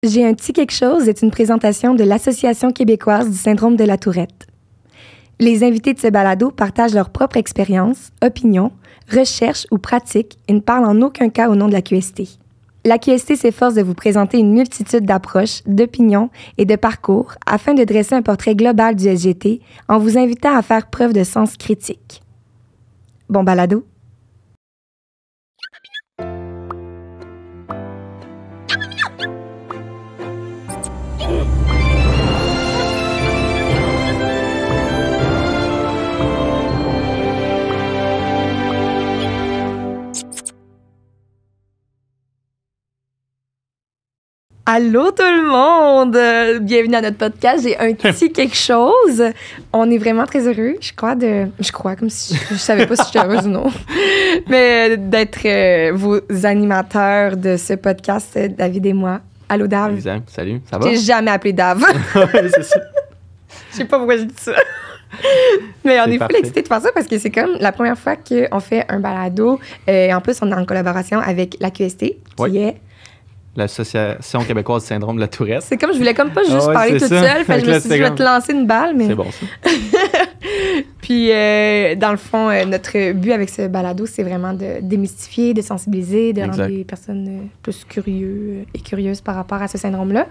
J'ai un petit quelque chose est une présentation de l'Association québécoise du syndrome de la Tourette. Les invités de ce balado partagent leur propre expérience, opinions, recherches ou pratiques et ne parlent en aucun cas au nom de la QST. La QST s'efforce de vous présenter une multitude d'approches, d'opinions et de parcours afin de dresser un portrait global du SGT en vous invitant à faire preuve de sens critique. Bon balado! Allô tout le monde! Bienvenue à notre podcast. J'ai un petit quelque chose. On est vraiment très heureux, je crois, comme si je savais pas si j'étais heureuse ou non, mais d'être vos animateurs de ce podcast, David et moi. Allô Dave? Exact. Salut, ça va? J'ai jamais appelé Dave. Ouais, c'est ça. Je sais pas pourquoi j'ai dit ça. Mais on est full parfait. excités de faire ça parce que c'est comme la première fois qu'on fait un balado. En plus, on est en collaboration avec la QST, qui est... l'Association québécoise du syndrome de la Tourette. C'est comme je voulais comme pas juste parler toute seule. Fait que je me suis dit, je vais te lancer une balle. Mais... C'est bon, ça. Puis, dans le fond, notre but avec ce balado, c'est vraiment de démystifier, de sensibiliser, de rendre les personnes plus curieuses par rapport à ce syndrome-là.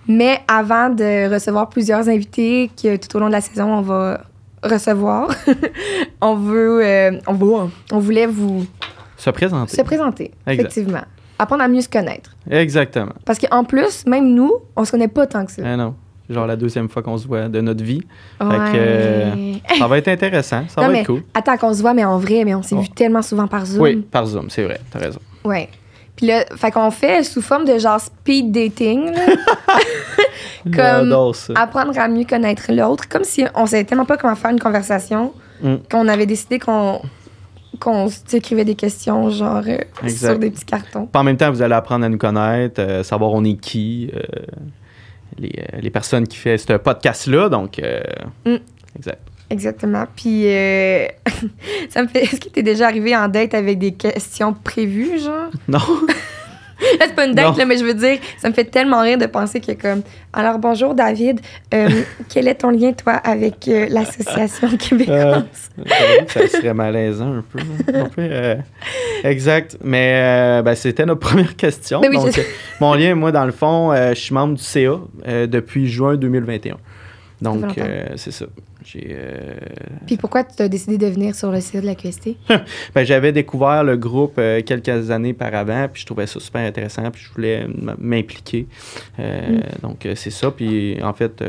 Mais avant de recevoir plusieurs invités que tout au long de la saison, on va recevoir, on voulait vous... Se présenter. Exact. Effectivement. Apprendre à mieux se connaître. Exactement. Parce qu'en plus, même nous, on se connaît pas tant que ça. Ah non. Genre la deuxième fois qu'on se voit de notre vie. Ouais. Fait que ça va être intéressant. Ça va être cool. Attends qu'on se voit, mais en vrai, mais on s'est vu tellement souvent par Zoom. Oui, par Zoom, c'est vrai. T'as raison. Ouais. Puis là, fait qu'on fait sous forme de genre speed dating, là. Comme apprendre à mieux connaître l'autre. Comme si on savait tellement pas comment faire une conversation qu'on avait décidé qu'on s'écrivait des questions genre sur des petits cartons. Puis en même temps, vous allez apprendre à nous connaître, savoir on est qui, les personnes qui font ce podcast-là. Donc, exact. Exactement. Puis, ça me fait... Est-ce que t'es déjà arrivé en date avec des questions prévues, genre? Non. Là, c'est pas une date, là, mais je veux dire, ça me fait tellement rire de penser que comme... Alors, bonjour, David. Quel est ton lien, toi, avec l'Association québécoise? Ça serait malaisant un peu. Exact. Mais c'était notre première question. Oui, donc, mon lien, moi, dans le fond, je suis membre du CA depuis juin 2021. Donc, c'est ça. Puis pourquoi tu as décidé de venir sur le site de la QST? J'avais découvert le groupe quelques années par avant, puis je trouvais ça super intéressant, puis je voulais m'impliquer. Donc, c'est ça. Puis, en fait,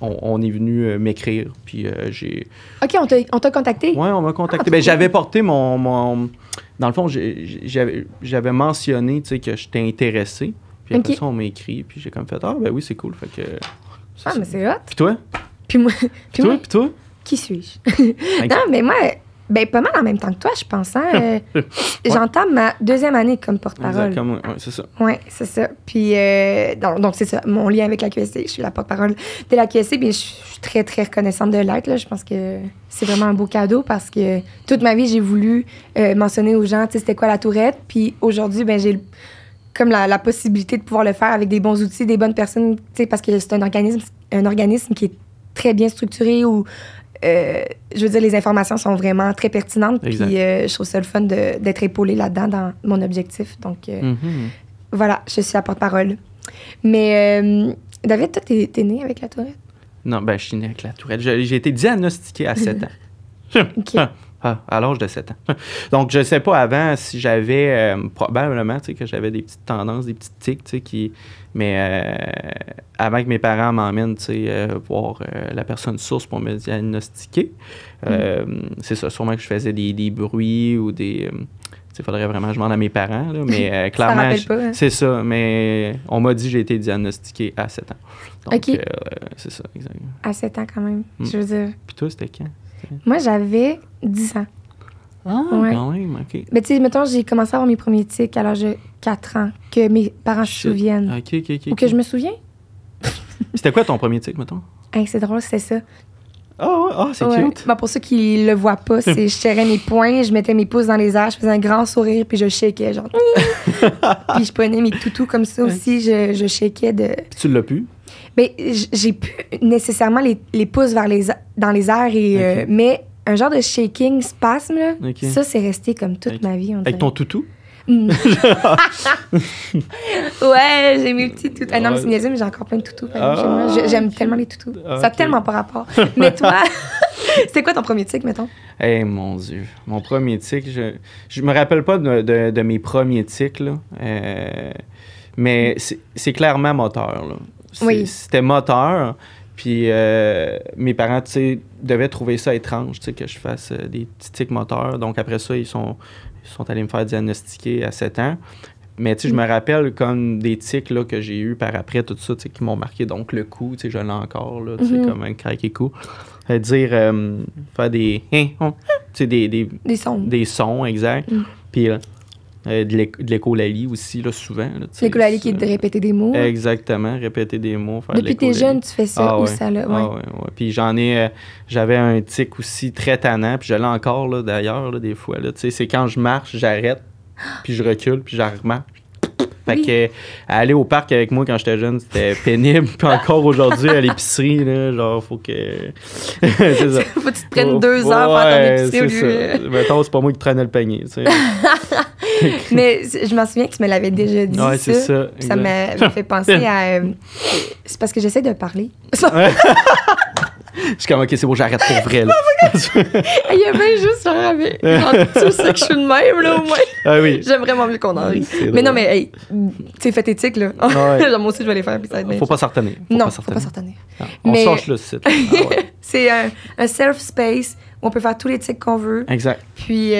on est venu m'écrire, puis j'ai... OK, on t'a contacté? Oui, on m'a contacté. J'avais porté mon... Dans le fond, j'avais mentionné, tu sais, que j'étais intéressé. Puis après ça, on m'a écrit, puis j'ai comme fait « Ah, ben oui, c'est cool. » Fait que... mais c'est hot. Puis toi? Puis toi? Qui suis-je? Non, mais moi, pas mal en même temps que toi, je pense. Hein? J'entame ma deuxième année comme porte-parole. C'est ça. Oui, c'est ça. Puis, donc, c'est ça, mon lien avec la QST. Je suis la porte-parole de la QST, puis je suis très, très reconnaissante de l'être. Là. Je pense que c'est vraiment un beau cadeau parce que toute ma vie, j'ai voulu mentionner aux gens, tu sais, c'était quoi la Tourette. Puis aujourd'hui, j'ai comme la possibilité de pouvoir le faire avec des bons outils, des bonnes personnes, tu sais, parce que c'est un organisme qui est très bien structuré où, je veux dire, les informations sont vraiment très pertinentes. Puis je trouve ça le fun d'être épaulée là-dedans dans mon objectif. Donc, voilà, je suis la porte-parole. Mais, David, toi, t'es né avec la Tourette? Non, je suis né avec la Tourette. J'ai été diagnostiqué à 7 ans. OK. À l'âge de 7 ans. Donc, je ne sais pas avant si j'avais, probablement, tu sais, que j'avais des petites tendances, des petites tics, tu sais, mais avant que mes parents m'emmènent, tu sais, voir la personne source pour me diagnostiquer, c'est ça, sûrement que je faisais des bruits ou des... tu sais, il faudrait vraiment que je demande à mes parents, là, mais clairement, c'est ça, mais on m'a dit que j'ai été diagnostiqué à 7 ans. Donc, c'est ça, exactement. À 7 ans, quand même, je veux dire. Puis toi, c'était quand? Moi, j'avais 10 ans. Ah, quand même, OK. Mais tu sais, mettons, j'ai commencé à avoir mes premiers tics à l'âge de 4 ans, que mes parents se souviennent. OK. Ou que je me souviens. C'était quoi ton premier tic, mettons? C'est drôle, c'est ça. C'est Ouais. cute. Ben, pour ceux qui le voient pas, c'est je serrais mes poings, je mettais mes pouces dans les airs, je faisais un grand sourire, puis je shakeais, genre. Puis je prenais mes toutous comme ça aussi, je shakeais de... Puis tu l'as pu? Ben, j'ai plus nécessairement les pouces dans les airs, mais un genre de shaking spasme, là, ça, c'est resté comme toute ma vie. Avec ton toutou? Ouais, j'ai mes petits toutous. Non, mais c'est niaiseux, mais j'ai encore plein de toutous. Chez moi. J'aime tellement les toutous. Ça a tellement pas rapport. Mais toi, c'était quoi ton premier tic, mettons? Eh, mon Dieu. Mon premier tic, je me rappelle pas de mes premiers tics, là. Mais c'est clairement moteur, là. C'était moteur. Puis mes parents, tu sais, devaient trouver ça étrange, tu sais, que je fasse des petits tics moteurs. Donc après ça, ils sont allés me faire diagnostiquer à 7 ans. Mais tu sais, je me rappelle comme des tics là, que j'ai eu par après, tout ça, tu sais, qui m'ont marqué. Donc le coup, tu sais, je l'ai encore, là, tu sais, comme un craqué-coup. Faire des... tu sais, des sons. Des sons, exact. Puis de l'écholalie aussi, là, souvent. L'écholalie qui est de répéter des mots. Exactement, répéter des mots, faire Depuis t'es jeune, tu fais ça ou ça, là? Ouais. Puis j'avais un tic aussi très tannant, puis je l'ai encore, là, d'ailleurs, là, des fois, là. Tu sais, c'est quand je marche, j'arrête, puis je recule, puis j'en remarche. Fait que aller au parc avec moi quand j'étais jeune, c'était pénible. Puis encore aujourd'hui, à l'épicerie, là, genre, faut que... c'est ça. Faut que tu te prennes 2 heures pour faire ton épicerie au lieu... Mettons, c'est pas moi qui traînais le panier, tu sais. Mais je m'en souviens que tu me l'avais déjà dit, ouais, c'est ça. Ça m'a fait penser à... C'est parce que j'essaie de parler. Je suis comme, OK, c'est bon, j'arrête pour vrai, là. Il y a bien juste, tu sais que je suis de même, là, au moins. Ah oui. J'aime vraiment mieux qu'on en rit. Mais non, mais, hey, tu sais, fais tes tics, là. Genre, moi aussi, je vais les faire, puis ça va être bien. Faut pas s'en retenir. Faut pas s'en retenir. On change le site. C'est un self-space où on peut faire tous les tics qu'on veut. Exact. Puis,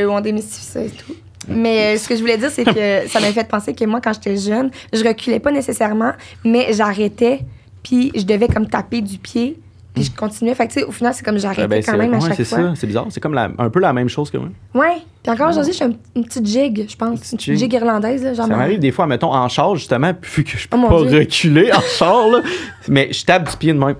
où on démystifie ça et tout. Mais ce que je voulais dire, c'est que ça m'a fait penser que moi, quand j'étais jeune, je reculais pas nécessairement, mais j'arrêtais, puis je devais comme taper du pied, puis je continuais. Fait que, tu sais, au final, c'est comme j'arrêtais quand même à chaque fois. C'est ça, c'est bizarre. C'est comme un peu la même chose que moi. Ouais. Puis encore aujourd'hui, je fais une petite jig, je pense. Une petite jig irlandaise, là. Genre ça m'arrive des fois, mettons, en char, justement, puis que je peux pas Dieu. reculer en char, là. Mais je tape du pied de même.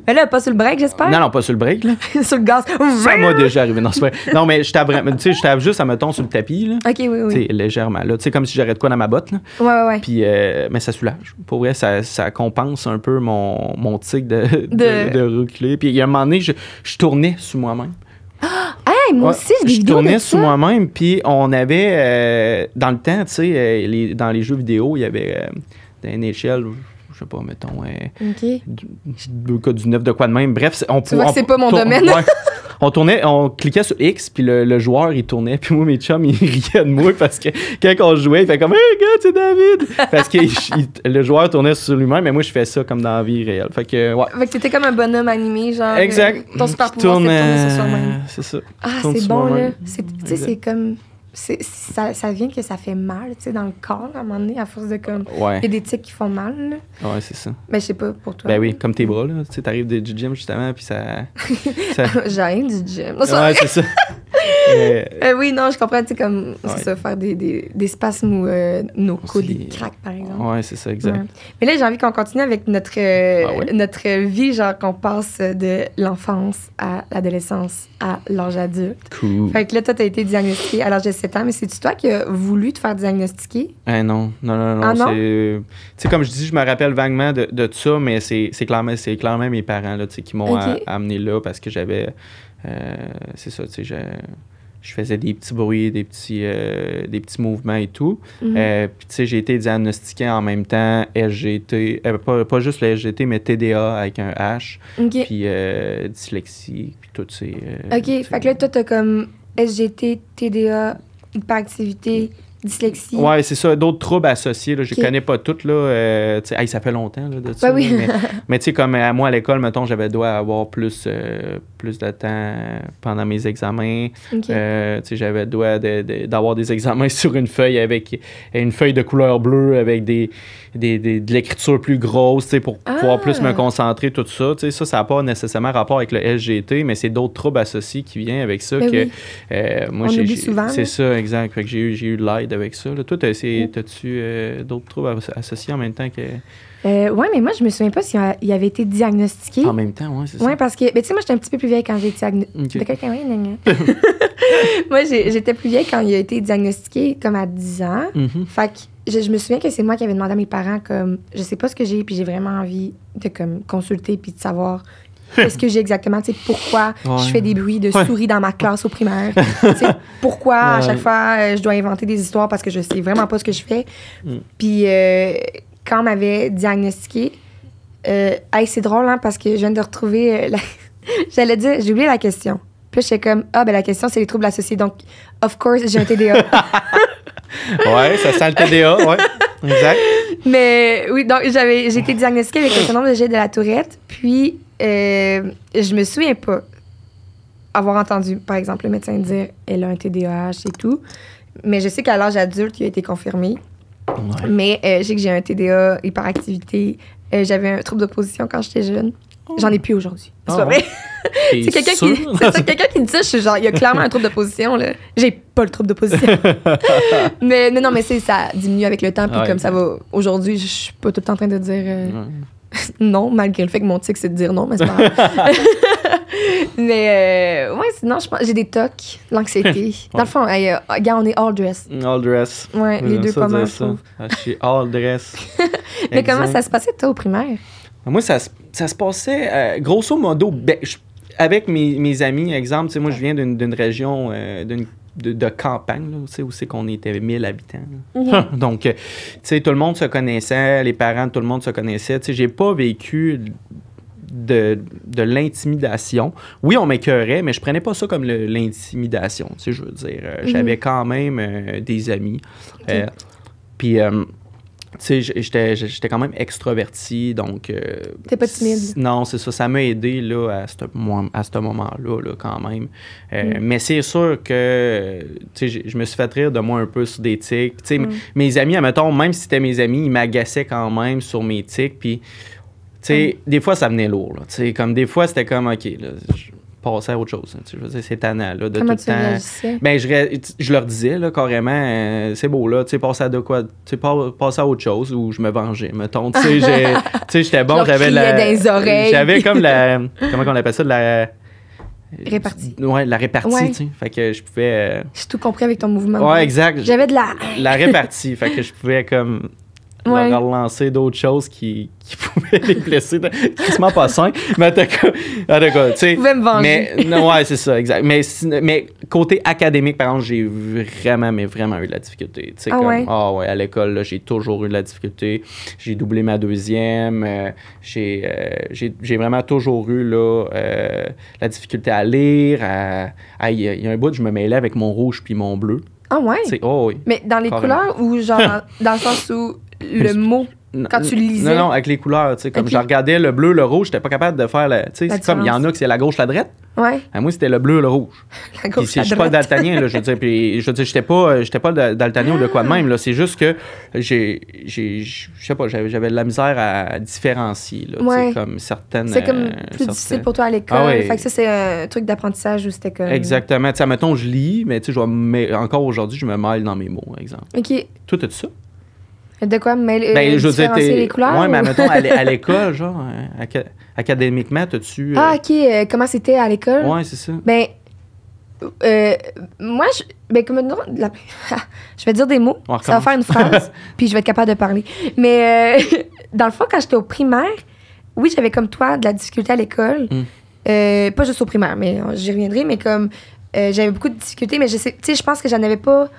Mais là, pas sur le break, j'espère? Non, pas sur le break, là. Sur le gaz. Ça m'a déjà arrivé. Non, c'est vrai. Non, mais je tape juste, mettons, sur le tapis, là. OK, oui. Tu sais, légèrement, là. Tu sais, comme si j'arrête quoi dans ma botte, là. Ouais. Puis, mais ça soulage. Pour vrai, ça compense un peu mon tic de reculer. Puis, il y a un moment donné, je tournais sous moi-même. Hey, moi aussi, j'ai des vidéos tournais de sous ça. moi-même, puis on avait, dans le temps, tu sais, dans les jeux vidéo, il y avait dans NHL, je sais pas, mettons, du 9 de quoi de même. Bref, tu vois que c'est pas mon domaine. Ouais. On cliquait sur X, puis le joueur, il tournait, puis moi, mes chums, ils riaient de moi parce que quand on jouait, il fait comme « Hey, gars, c'est David! » Parce que le joueur tournait sur lui-même, mais moi, je fais ça comme dans la vie réelle. Fait que, ouais. Fait que t'étais comme un bonhomme animé, genre... Exact. Ton super pouvoir, c'est de tourner sur soi-même. C'est ça. Ah, c'est bon, là. Tu sais, c'est comme... Ça vient que ça fait mal, tu sais, dans le corps, à un moment donné, à force de comme... Ouais. Il y a des tics qui font mal, là. Ouais, c'est ça. Mais je sais pas, pour toi. Ben oui, comme tes bras, là. Tu sais, t'arrives du gym, justement, puis ça... J'arrive du gym. Ouais, c'est ça. Oui, non, je comprends, tu sais, comme... C'est ça, faire des spasmes où nos coudes ils craquent, par exemple. Ouais, c'est ça, exact. Ouais. Mais là, j'ai envie qu'on continue avec notre vie, genre qu'on passe de l'enfance à l'adolescence à l'âge adulte. Cool. Fait que là, toi, t'as été diagnostiqué à l'âge de 7 ans, mais c'est-tu toi qui as voulu te faire diagnostiquer? Non. Ah non? Tu sais, comme je dis, je me rappelle vaguement de tout ça, mais c'est clairement mes parents là, qui m'ont amené là parce que j'avais... c'est ça, tu sais, je faisais des petits bruits, des petits mouvements et tout. Puis, tu sais, j'ai été diagnostiqué en même temps SGT, pas juste le SGT, mais TDA avec un H, puis dyslexie, puis tout ces... OK, fait que là, toi, t'as comme SGT, TDA, hyperactivité, dyslexie. Ouais, c'est ça. D'autres troubles associés, là, je les connais pas toutes, là. Ça fait longtemps, là, de ça. Ben oui. mais tu sais, comme à moi, à l'école, mettons, j'avais doit avoir plus de temps pendant mes examens. Tu sais, j'avais doit d'avoir des examens sur une feuille avec une feuille de couleur bleue avec de l'écriture plus grosse, tu sais, pour pouvoir plus me concentrer, tout ça. Tu sais, ça n'a pas nécessairement rapport avec le SGT, mais c'est d'autres troubles associés qui viennent avec ça. Ben que moi, on oublie souvent. C'est ça, exact. Fait que j'ai eu de l'aide t'aides avec ça. Là. Toi, t'as-tu d'autres troubles associés en même temps que... Oui, mais moi, je me souviens pas s'il avait été diagnostiqué. En même temps, oui, c'est ça. Oui, parce que, tu sais, moi, j'étais un petit peu plus vieille quand j'ai été diagnostiquée. Moi, j'étais plus vieille quand il a été diagnostiqué, comme à 10 ans. Mm-hmm. Fait que je me souviens que c'est moi qui avais demandé à mes parents, comme, je sais pas ce que j'ai, puis j'ai vraiment envie de, comme, consulter, puis de savoir qu'est-ce que j'ai exactement, tu sais, pourquoi je fais des bruits de souris dans ma classe au primaire. Tu sais, pourquoi, à chaque fois, je dois inventer des histoires parce que je sais vraiment pas ce que je fais. Puis... quand on m'avait diagnostiqué, c'est drôle, hein, parce que je viens de retrouver... J'allais dire, j'ai oublié la question. Puis j'étais comme, la question, c'est les troubles associés. Donc, of course, j'ai un TDA. Ouais, ça sent le TDA, ouais. Exact. Mais oui, donc j'ai été diagnostiquée avec le syndrome de G de la Tourette. Puis, je me souviens pas avoir entendu, par exemple, le médecin dire elle a un TDAH et tout. Mais je sais qu'à l'âge adulte, il a été confirmé. Ouais. Mais je sais que j'ai un TDA, hyperactivité. J'avais un trouble d'opposition quand j'étais jeune. J'en ai plus aujourd'hui. C'est pas vrai. C'est quelqu'un qui dit ça, je suis genre, il y a clairement un trouble d'opposition. Là. J'ai pas le trouble d'opposition. mais non, mais ça diminue avec le temps. Puis comme ça va. Aujourd'hui, je suis pas tout le temps en train de dire non, malgré le fait que mon tic, c'est de dire non, mais c'est pas grave. Mais sinon, je pense j'ai des tocs, l'anxiété. Dans le fond, gars, on est all dress. All dress. Ouais, les deux pas mal, je trouve. Je suis all dress. Mais comment ça se passait, toi, au primaire? Moi, ça se passait, grosso modo, avec mes amis, exemple, tu sais, moi, je viens d'une région, de campagne, là, où c'est qu'on était 1000 habitants. Mm-hmm. Donc, tu sais, tout le monde se connaissait, les parents, tout le monde se connaissait. Tu sais, j'ai pas vécu de l'intimidation. Oui, on m'écœurait, mais je prenais pas ça comme l'intimidation, tu sais, je veux dire. J'avais quand même des amis. Okay. Puis... tu sais, j'étais quand même extraverti, donc... T'es pas timide? Non, c'est ça. Ça m'a aidé, là, à ce moment-là, là, quand même. Mais c'est sûr que, tu sais, je me suis fait rire de moi un peu sur des tics. Tu sais, mes amis, admettons, même si c'était mes amis, ils m'agaçaient quand même sur mes tics, puis, tu sais, des fois, ça venait lourd, là. Tu sais, comme des fois, c'était comme, OK, là... passer à autre chose. Hein, tu veux dire, c'est tannant, là, de comment tout le temps. Réagissais? Ben, je leur disais, là, carrément, c'est beau, là, tu sais, passer à de quoi, tu sais, passer à autre chose, ou je me vengeais, mettons, tu sais, j'étais bon, j'avais des oreilles. J'avais comme comment on appelle ça, de la... Répartie. Ouais, la répartie, tu sais. Fait que je pouvais... J'ai tout compris avec ton mouvement. Ouais, exact. J'avais de la... La répartie, fait que je pouvais, comme... leur relancer d'autres choses qui pouvaient les blesser. Quasiment pas sain. Mais tu sais. Tu pouvais me venger. Mais, non, ouais, c'est ça, exact. Mais côté académique, par exemple, j'ai vraiment eu de la difficulté. Tu sais, à l'école, là, j'ai toujours eu de la difficulté. J'ai doublé ma deuxième. J'ai vraiment toujours eu là, la difficulté à lire. Il y a un bout, je me mêlais avec mon rouge puis mon bleu. Ah ouais? Oui. Mais dans les couleurs ou genre dans le sens où le mot, quand tu le lisais? Non, avec les couleurs. Tu sais, comme je regardais le bleu, le rouge, j'étais pas capable de faire tu sais, c'est comme il y en a que c'est la gauche, la droite. Ouais. Moi, c'était le bleu, le rouge. La gauche, je suis pas daltonien, là, je veux dire. Puis, je veux dire, j'étais pas daltonien ou de quoi de même, là. C'est juste que je sais pas, j'avais de la misère à différencier, là. Tu sais, comme certaines... C'est comme plus difficile pour toi à l'école. Ah, oui. Fait que ça, c'est un truc d'apprentissage où c'était comme... Exactement. Tu sais, mettons, je lis, mais tu sais, encore aujourd'hui, je me mêle dans mes mots, par exemple. OK. Toi, t'as-tu ça? De quoi? Je veux dire, les couleurs? Ouais, mais mettons, à l'école, genre, académiquement, t'as-tu... OK. Comment c'était à l'école? Ouais, c'est ça. Ben, moi, comme je vais dire des mots, ça va faire une phrase, puis je vais être capable de parler. Mais dans le fond, quand j'étais au primaire, oui, j'avais comme toi de la difficulté à l'école. Pas juste au primaire, mais j'y reviendrai, mais comme j'avais beaucoup de difficultés, mais je pense que j'en avais pas...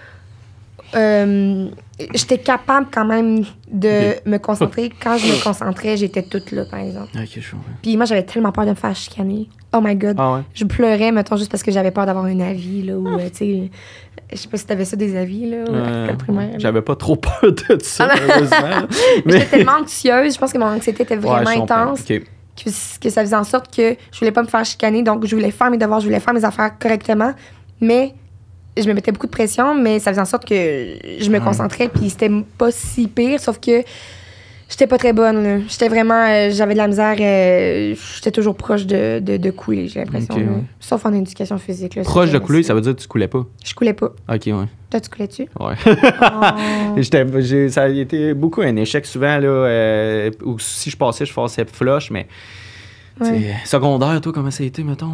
j'étais capable quand même de me concentrer. Quand je me concentrais, j'étais toute là, par exemple. OK, je comprends. Puis moi, j'avais tellement peur de me faire chicaner. Oh my God. Ah ouais? Je pleurais, mettons, juste parce que j'avais peur d'avoir un avis, là, ou, tu sais... Je sais pas si t'avais ça, des avis, là, à l'école primaire. J'avais pas trop peur de ça, heureusement. Mais j'étais tellement anxieuse. Je pense que mon anxiété était vraiment intense. Okay. Que ça faisait en sorte que je voulais pas me faire chicaner. Donc, je voulais faire mes devoirs, je voulais faire mes affaires correctement. Mais... je me mettais beaucoup de pression, mais ça faisait en sorte que je me concentrais, puis c'était pas si pire, sauf que J'étais pas très bonne, là. J'étais vraiment... j'avais de la misère. J'étais toujours proche de couler, j'ai l'impression. Ok, là. ouais. Sauf en éducation physique. Là, Proche de couler, ça veut dire que tu coulais pas. Je coulais pas. OK, ouais. Toi, tu coulais-tu? Ouais. Oh. Ça a été beaucoup un échec souvent, là, où si je passais flush, mais Ouais. secondaire, toi, comment ça a été, mettons?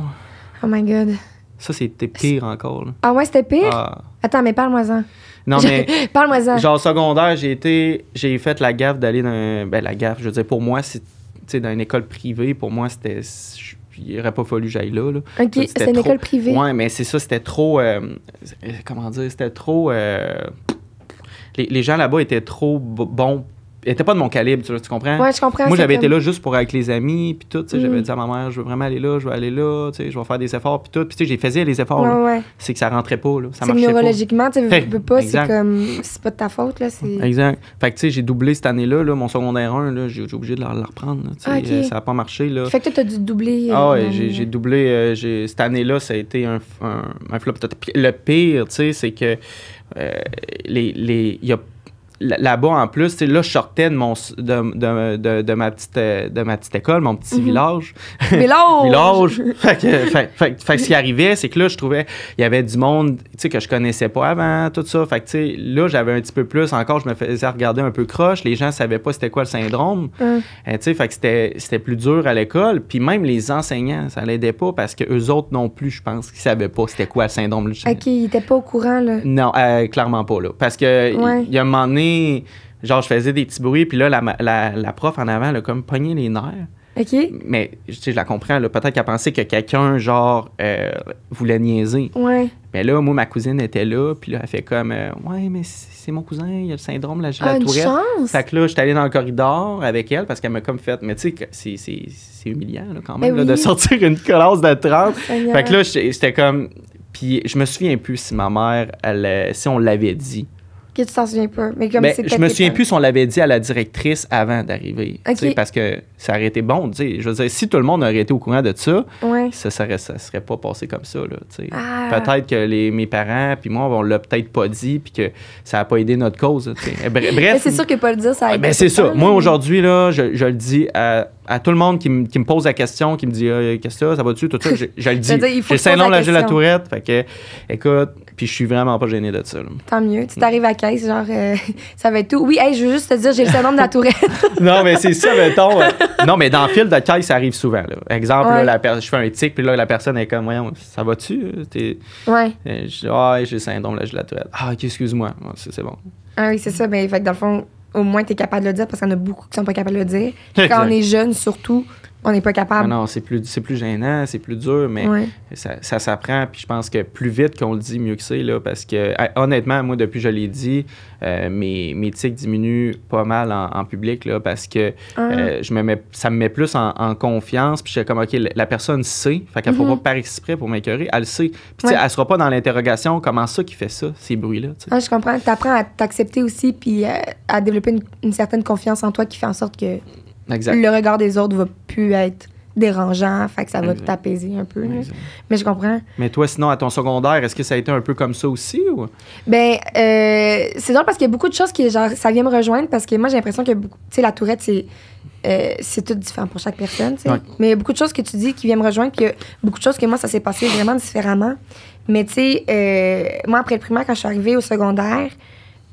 Oh my God. Ça, c'était pire encore. Là. Ah ouais, c'était pire? Ah. Attends, mais parle-moi-en. Non, mais Parle-moi-ça. genre secondaire, j'ai fait la gaffe d'aller dans... Ben, la gaffe, je veux dire, pour moi, c'est, tu sais, dans une école privée, pour moi, c'était... Il n'aurait pas fallu que j'aille là. OK, c'est une école privée. Ouais, mais c'est ça, c'était trop... comment dire? C'était trop... les gens là-bas étaient trop bons. Ils n'étaient pas de mon calibre, tu comprends? Ouais, je comprends. Moi, j'avais comme... été là juste pour avec les amis, puis tout, tu sais, j'avais dit à ma mère, je veux vraiment aller là, je vais aller là, tu sais, je vais faire des efforts, puis tout. Puis tu sais, j'ai faisais les efforts, là. Ouais. C'est que ça rentrait pas, là, ça c'est marchait pas. neurologiquement, tu Hey, peux pas, exact. c'est comme... C'est pas de ta faute, là, c'est... Exact. Fait que, tu sais, j'ai doublé cette année-là, là, mon secondaire 1, là, j'ai obligé de la reprendre, là, tu sais, Ah, ok. ça n'a pas marché, là. Fait que toi, t'as dû doubler... Ah ouais, dans j'ai doublé, cette année-là, ça a été un flop. Puis le pire, tu sais, c'est que il y a là-bas, en plus, tu sais, là, je sortais de ma petite école, mon petit village. Village! Fait que ce qui arrivait, c'est que là, je trouvais, il y avait du monde, tu sais, que je connaissais pas avant, tout ça. Fait que, tu sais, là, j'avais un petit peu plus, encore, je me faisais regarder un peu croche. Les gens savaient pas c'était quoi le syndrome. Tu sais, fait que c'était plus dur à l'école. Puis même les enseignants, ça l'aidait pas parce que eux autres non plus, je pense, qu'ils savaient pas c'était quoi le syndrome. OK, ils étaient pas au courant, là. Non, clairement pas, là. Parce que il y a un moment donné, genre, je faisais des petits bruits, puis là, la prof en avant, elle a comme pogné les nerfs. OK. Mais, tu sais, je la comprends, là. Peut-être qu'elle pensait que quelqu'un, genre, voulait niaiser. Ouais. Mais là, moi, ma cousine était là, puis là, elle fait comme, ouais, mais c'est mon cousin, il a le syndrome de la Ah, une Tourette. chance! Fait que là, j'étais allé dans le corridor avec elle parce qu'elle m'a comme fait, mais tu sais, c'est humiliant, là, quand même, Ben là, oui. de sortir une classe de 30. Seigneur. Fait que là, j'étais comme, puis je me souviens plus si ma mère, si on l'avait dit. Que tu t'en souviens pas. Mais comme Ben, c'est je me souviens plus si on l'avait dit à la directrice avant d'arriver. Ok. Tu sais, parce que ça aurait été bon. Tu sais, je veux dire, si tout le monde aurait été au courant de ça, Ouais. ça serait pas passé comme ça. Là, tu sais. Ah. Peut-être que mes parents puis moi, on l'a peut-être pas dit puis que ça n'a pas aidé notre cause. Tu sais. Mais Bref. c'est sûr que pas le dire, ça aide. Ben, c'est ça. Moi, aujourd'hui, là, je le dis à tout le monde qui me pose la question, qui me dit qu'est-ce que ça va-tu, tout ça, je le dis. Je veux dire, il faut J'ai le que tu poses syndrome de la la question. Tourette. Fait que, écoute, puis je suis vraiment pas gêné de ça. Là. Tant mieux. Tu t'arrives à caisse, genre, ça va être tout. Oui, hey, je veux juste te dire, j'ai le syndrome de la Tourette. Non, mais c'est ça, mettons. Non, mais dans le fil de caisse, ça arrive souvent. Là. Exemple, Ouais. là, je fais un tic, puis là, la personne est comme, voyons, ça va-tu? Ouais. Je dis, ah, j'ai le syndrome de la Tourette. Ah, ok, excuse-moi. Ouais, c'est bon. Ah oui, c'est ça. Ben, fait que dans le fond, au moins, t'es capable de le dire parce qu'il y en a beaucoup qui sont pas capables de le dire. Exact. Quand on est jeune, surtout, on n'est pas Ah capable. non, c'est plus gênant, c'est plus dur, mais Ouais. ça s'apprend. Puis je pense que plus vite qu'on le dit, mieux que c'est, là, parce que honnêtement, moi, depuis que je l'ai dit, mes tics diminuent pas mal en public, là, parce que ça me met plus en confiance. Puis je suis comme, OK, la personne sait, fait qu'elle ne faut pas par exprès pour m'écœurer, elle sait. Puis tu sais, elle sera pas dans l'interrogation, comment ça qu'il fait ça, ces bruits-là. Tu sais. Ah, je comprends. T'apprends à t'accepter aussi puis à développer une certaine confiance en toi qui fait en sorte que Exact. le regard des autres va plus être dérangeant, fait que ça va Exact. t'apaiser un peu. là. Exact. Mais je comprends. Mais toi, sinon, à ton secondaire, est-ce que ça a été un peu comme ça aussi? Ou? Ben, c'est drôle parce qu'il y a beaucoup de choses qui, genre, ça vient me rejoindre parce que moi, j'ai l'impression que, tu sais, la Tourette, c'est tout différent pour chaque personne, tu sais. Ouais. Mais il y a beaucoup de choses que tu dis qui viennent me rejoindre, puis il y a beaucoup de choses que moi, ça s'est passé vraiment différemment. Mais, tu sais, moi, après le primaire, quand je suis arrivée au secondaire,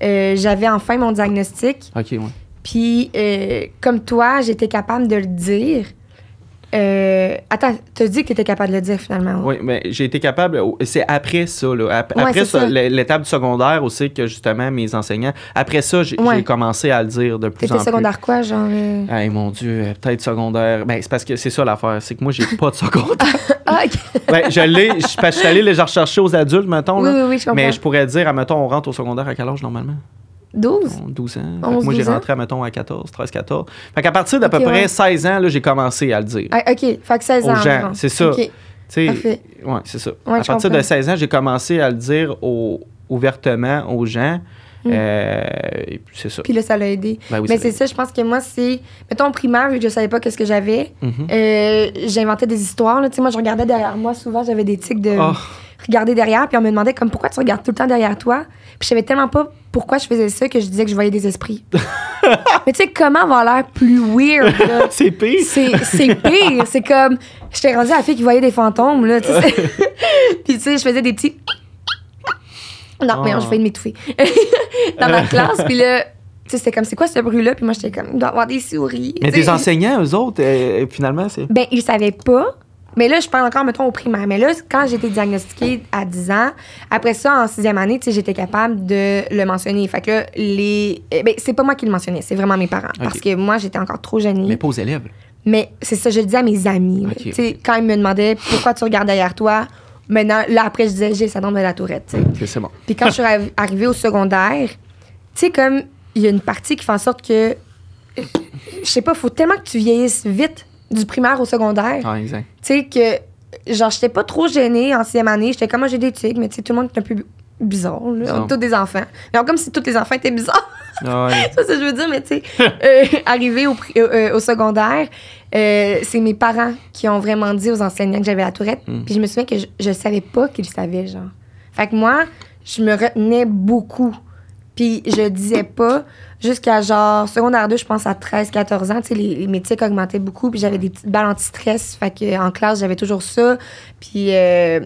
j'avais enfin mon diagnostic. OK, ouais. Puis, comme toi, j'étais capable de le dire. Attends, t'as dit que t'étais capable de le dire finalement. Oui, mais j'ai été capable. C'est après ça, là. Après c'est ça, ça. l'étape du secondaire aussi, que justement, mes enseignants. Après ça, j'ai commencé à le dire de plus en T'étais plus. secondaire quoi, genre? Hey, mon Dieu, peut-être secondaire. Ben, c'est parce que c'est ça l'affaire. C'est que moi, j'ai pas de secondaire. Ah, OK. Ben, je l'ai. Parce que je suis allé les rechercher aux adultes, mettons. Oui, Là. oui, je comprends. Mais je pourrais dire, mettons, on rentre au secondaire à quel âge normalement? 12? 12 ans. Fait que 11, moi, j'ai 12 ans. rentré, mettons, à 14, 13, 14. Fait qu'à partir d'à peu Ok, près ouais. 16 ans, là, j'ai commencé à le dire. Ah, OK. Fait que 16 ans. Aux gens, environ. c'est ça. OK. Tu sais, Parfait. ouais, c'est ça. Ouais, à je partir de comprends. 16 ans, j'ai commencé à le dire ouvertement aux gens. Et puis c'est ça. Puis là, ça l'a aidé. Ben oui, mais ça c'est l'a ça, je pense que moi, c'est... Mettons, au primaire, vu que je savais pas qu'est-ce que j'avais, j'inventais des histoires. Là. Tu sais, moi, je regardais derrière moi. Souvent, j'avais des tics de regarder derrière. Puis on me demandait comme, pourquoi tu regardes tout le temps derrière toi? Puis je savais tellement pas pourquoi je faisais ça que je disais que je voyais des esprits. Mais tu sais, comment avoir l'air plus weird, là? C'est pire. C'est pire. C'est comme... J'étais rendue à la fille qui voyait des fantômes, là. Tu sais. Puis tu sais, je faisais des petits... Non, mais je failli m'étouffer. Dans ma classe, puis là... Tu sais, c'était comme, c'est quoi ce bruit-là? Puis moi, j'étais comme, il doit y avoir des souris. Mais t'sais. tes enseignants, eux autres, finalement, c'est... Ben, ils savaient pas. Mais là, je parle encore, mettons, au primaire. Mais là, quand j'ai été diagnostiquée à 10 ans, après ça, en 6e année, tu sais, j'étais capable de le mentionner. Fait que là, ben, c'est pas moi qui le mentionnais, c'est vraiment mes parents. Parce que moi, j'étais encore trop gênée. Mais pas aux élèves. Mais c'est ça, je le disais à mes amis. Tu sais, quand ils me demandaient pourquoi tu regardes derrière toi, maintenant, là, après, je disais, j'ai le syndrome de la tourette, tu sais. Okay, c'est bon. Puis quand je suis arrivée au secondaire, tu sais, comme, il y a une partie qui fait en sorte que, je sais pas, faut tellement que tu vieillisses vite du primaire au secondaire. Ah, exact. Tu sais, que, genre, j'étais pas trop gênée en 6e année. J'étais comme, moi, j'ai des tics, mais tu sais, tout le monde est un peu bizarre, là. On est tous des enfants. Mais comme si tous les enfants étaient bizarres. Ah, ouais. C'est ça que je veux dire, mais tu sais, arrivé au secondaire, c'est mes parents qui ont vraiment dit aux enseignants que j'avais la tourette. Puis je me souviens que je savais pas qu'ils savaient, genre. Fait que moi, je me retenais beaucoup. Puis je disais pas jusqu'à genre secondaire 2, je pense à 13-14 ans, tu sais, mes tics augmentaient beaucoup, puis j'avais des petites balles anti-stress, fait que en classe, j'avais toujours ça. Puis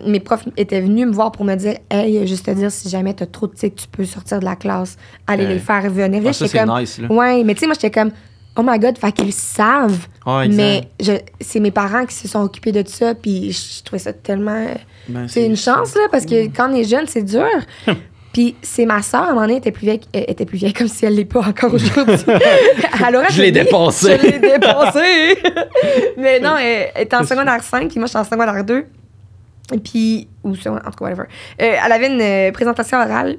mes profs étaient venus me voir pour me dire « Hey, juste te dire, si jamais t'as trop de tics, tu peux sortir de la classe, aller les faire venir. » Ah, ça, c'est comme, nice, là. Ouais, mais tu sais, moi, j'étais comme « Oh my God, fait qu'ils savent. » Mais c'est mes parents qui se sont occupés de ça, puis je trouvais ça tellement... c'est une chance, là, parce que quand on est jeune, c'est dur. Puis c'est ma sœur, à un moment donné, était plus vieille comme si elle l'est pas encore aujourd'hui. Je l'ai dépassée. Je l'ai dépassée. Mais non, elle était en secondaire 5, puis moi, j'étais en secondaire 2. Puis, en tout cas, whatever. Elle avait une présentation orale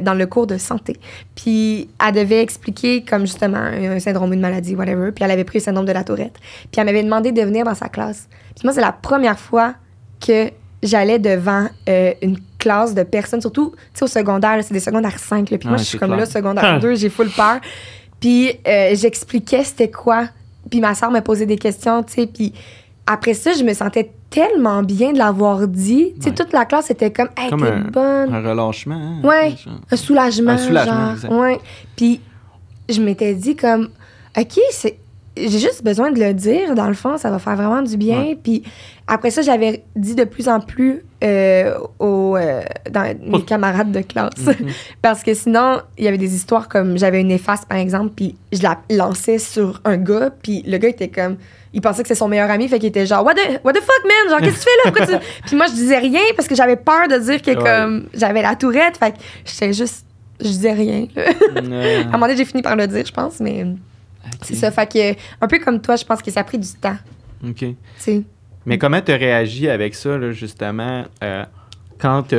dans le cours de santé. Puis elle devait expliquer comme justement un syndrome, une maladie, whatever. Puis elle avait pris le syndrome de la tourette. Puis elle m'avait demandé de venir dans sa classe. Puis moi, c'est la première fois que j'allais devant une classe de personnes, surtout, tu sais, au secondaire, là, c'est des secondaires 5, là, puis moi, je suis comme là, secondaire 2, j'ai full peur. Puis j'expliquais c'était quoi, puis ma soeur me posait des questions, tu sais, puis après ça, je me sentais tellement bien de l'avoir dit. Tu sais, toute la classe était comme, hey, comme t'es bonne. Un relâchement. Hein, ouais, un soulagement. Un soulagement, genre. exact. Ouais. Puis je m'étais dit comme, OK, j'ai juste besoin de le dire, dans le fond, ça va faire vraiment du bien. Ouais. Puis après ça, j'avais dit de plus en plus dans mes camarades de classe. Parce que sinon, il y avait des histoires comme, j'avais une efface, par exemple, puis je la lançais sur un gars, puis le gars était comme, il pensait que c'était son meilleur ami, fait qu'il était genre, what the fuck, man? Genre, qu'est-ce que tu fais là? Pourquoi tu... Puis moi, je disais rien parce que j'avais peur de dire que comme j'avais la tourette, fait que j'étais juste, je disais rien. À un moment donné, j'ai fini par le dire, je pense, mais... C'est ça, fait que, un peu comme toi, je pense que ça a pris du temps. OK. T'sais. Mais comment tu as réagi avec ça, là, justement, quand tu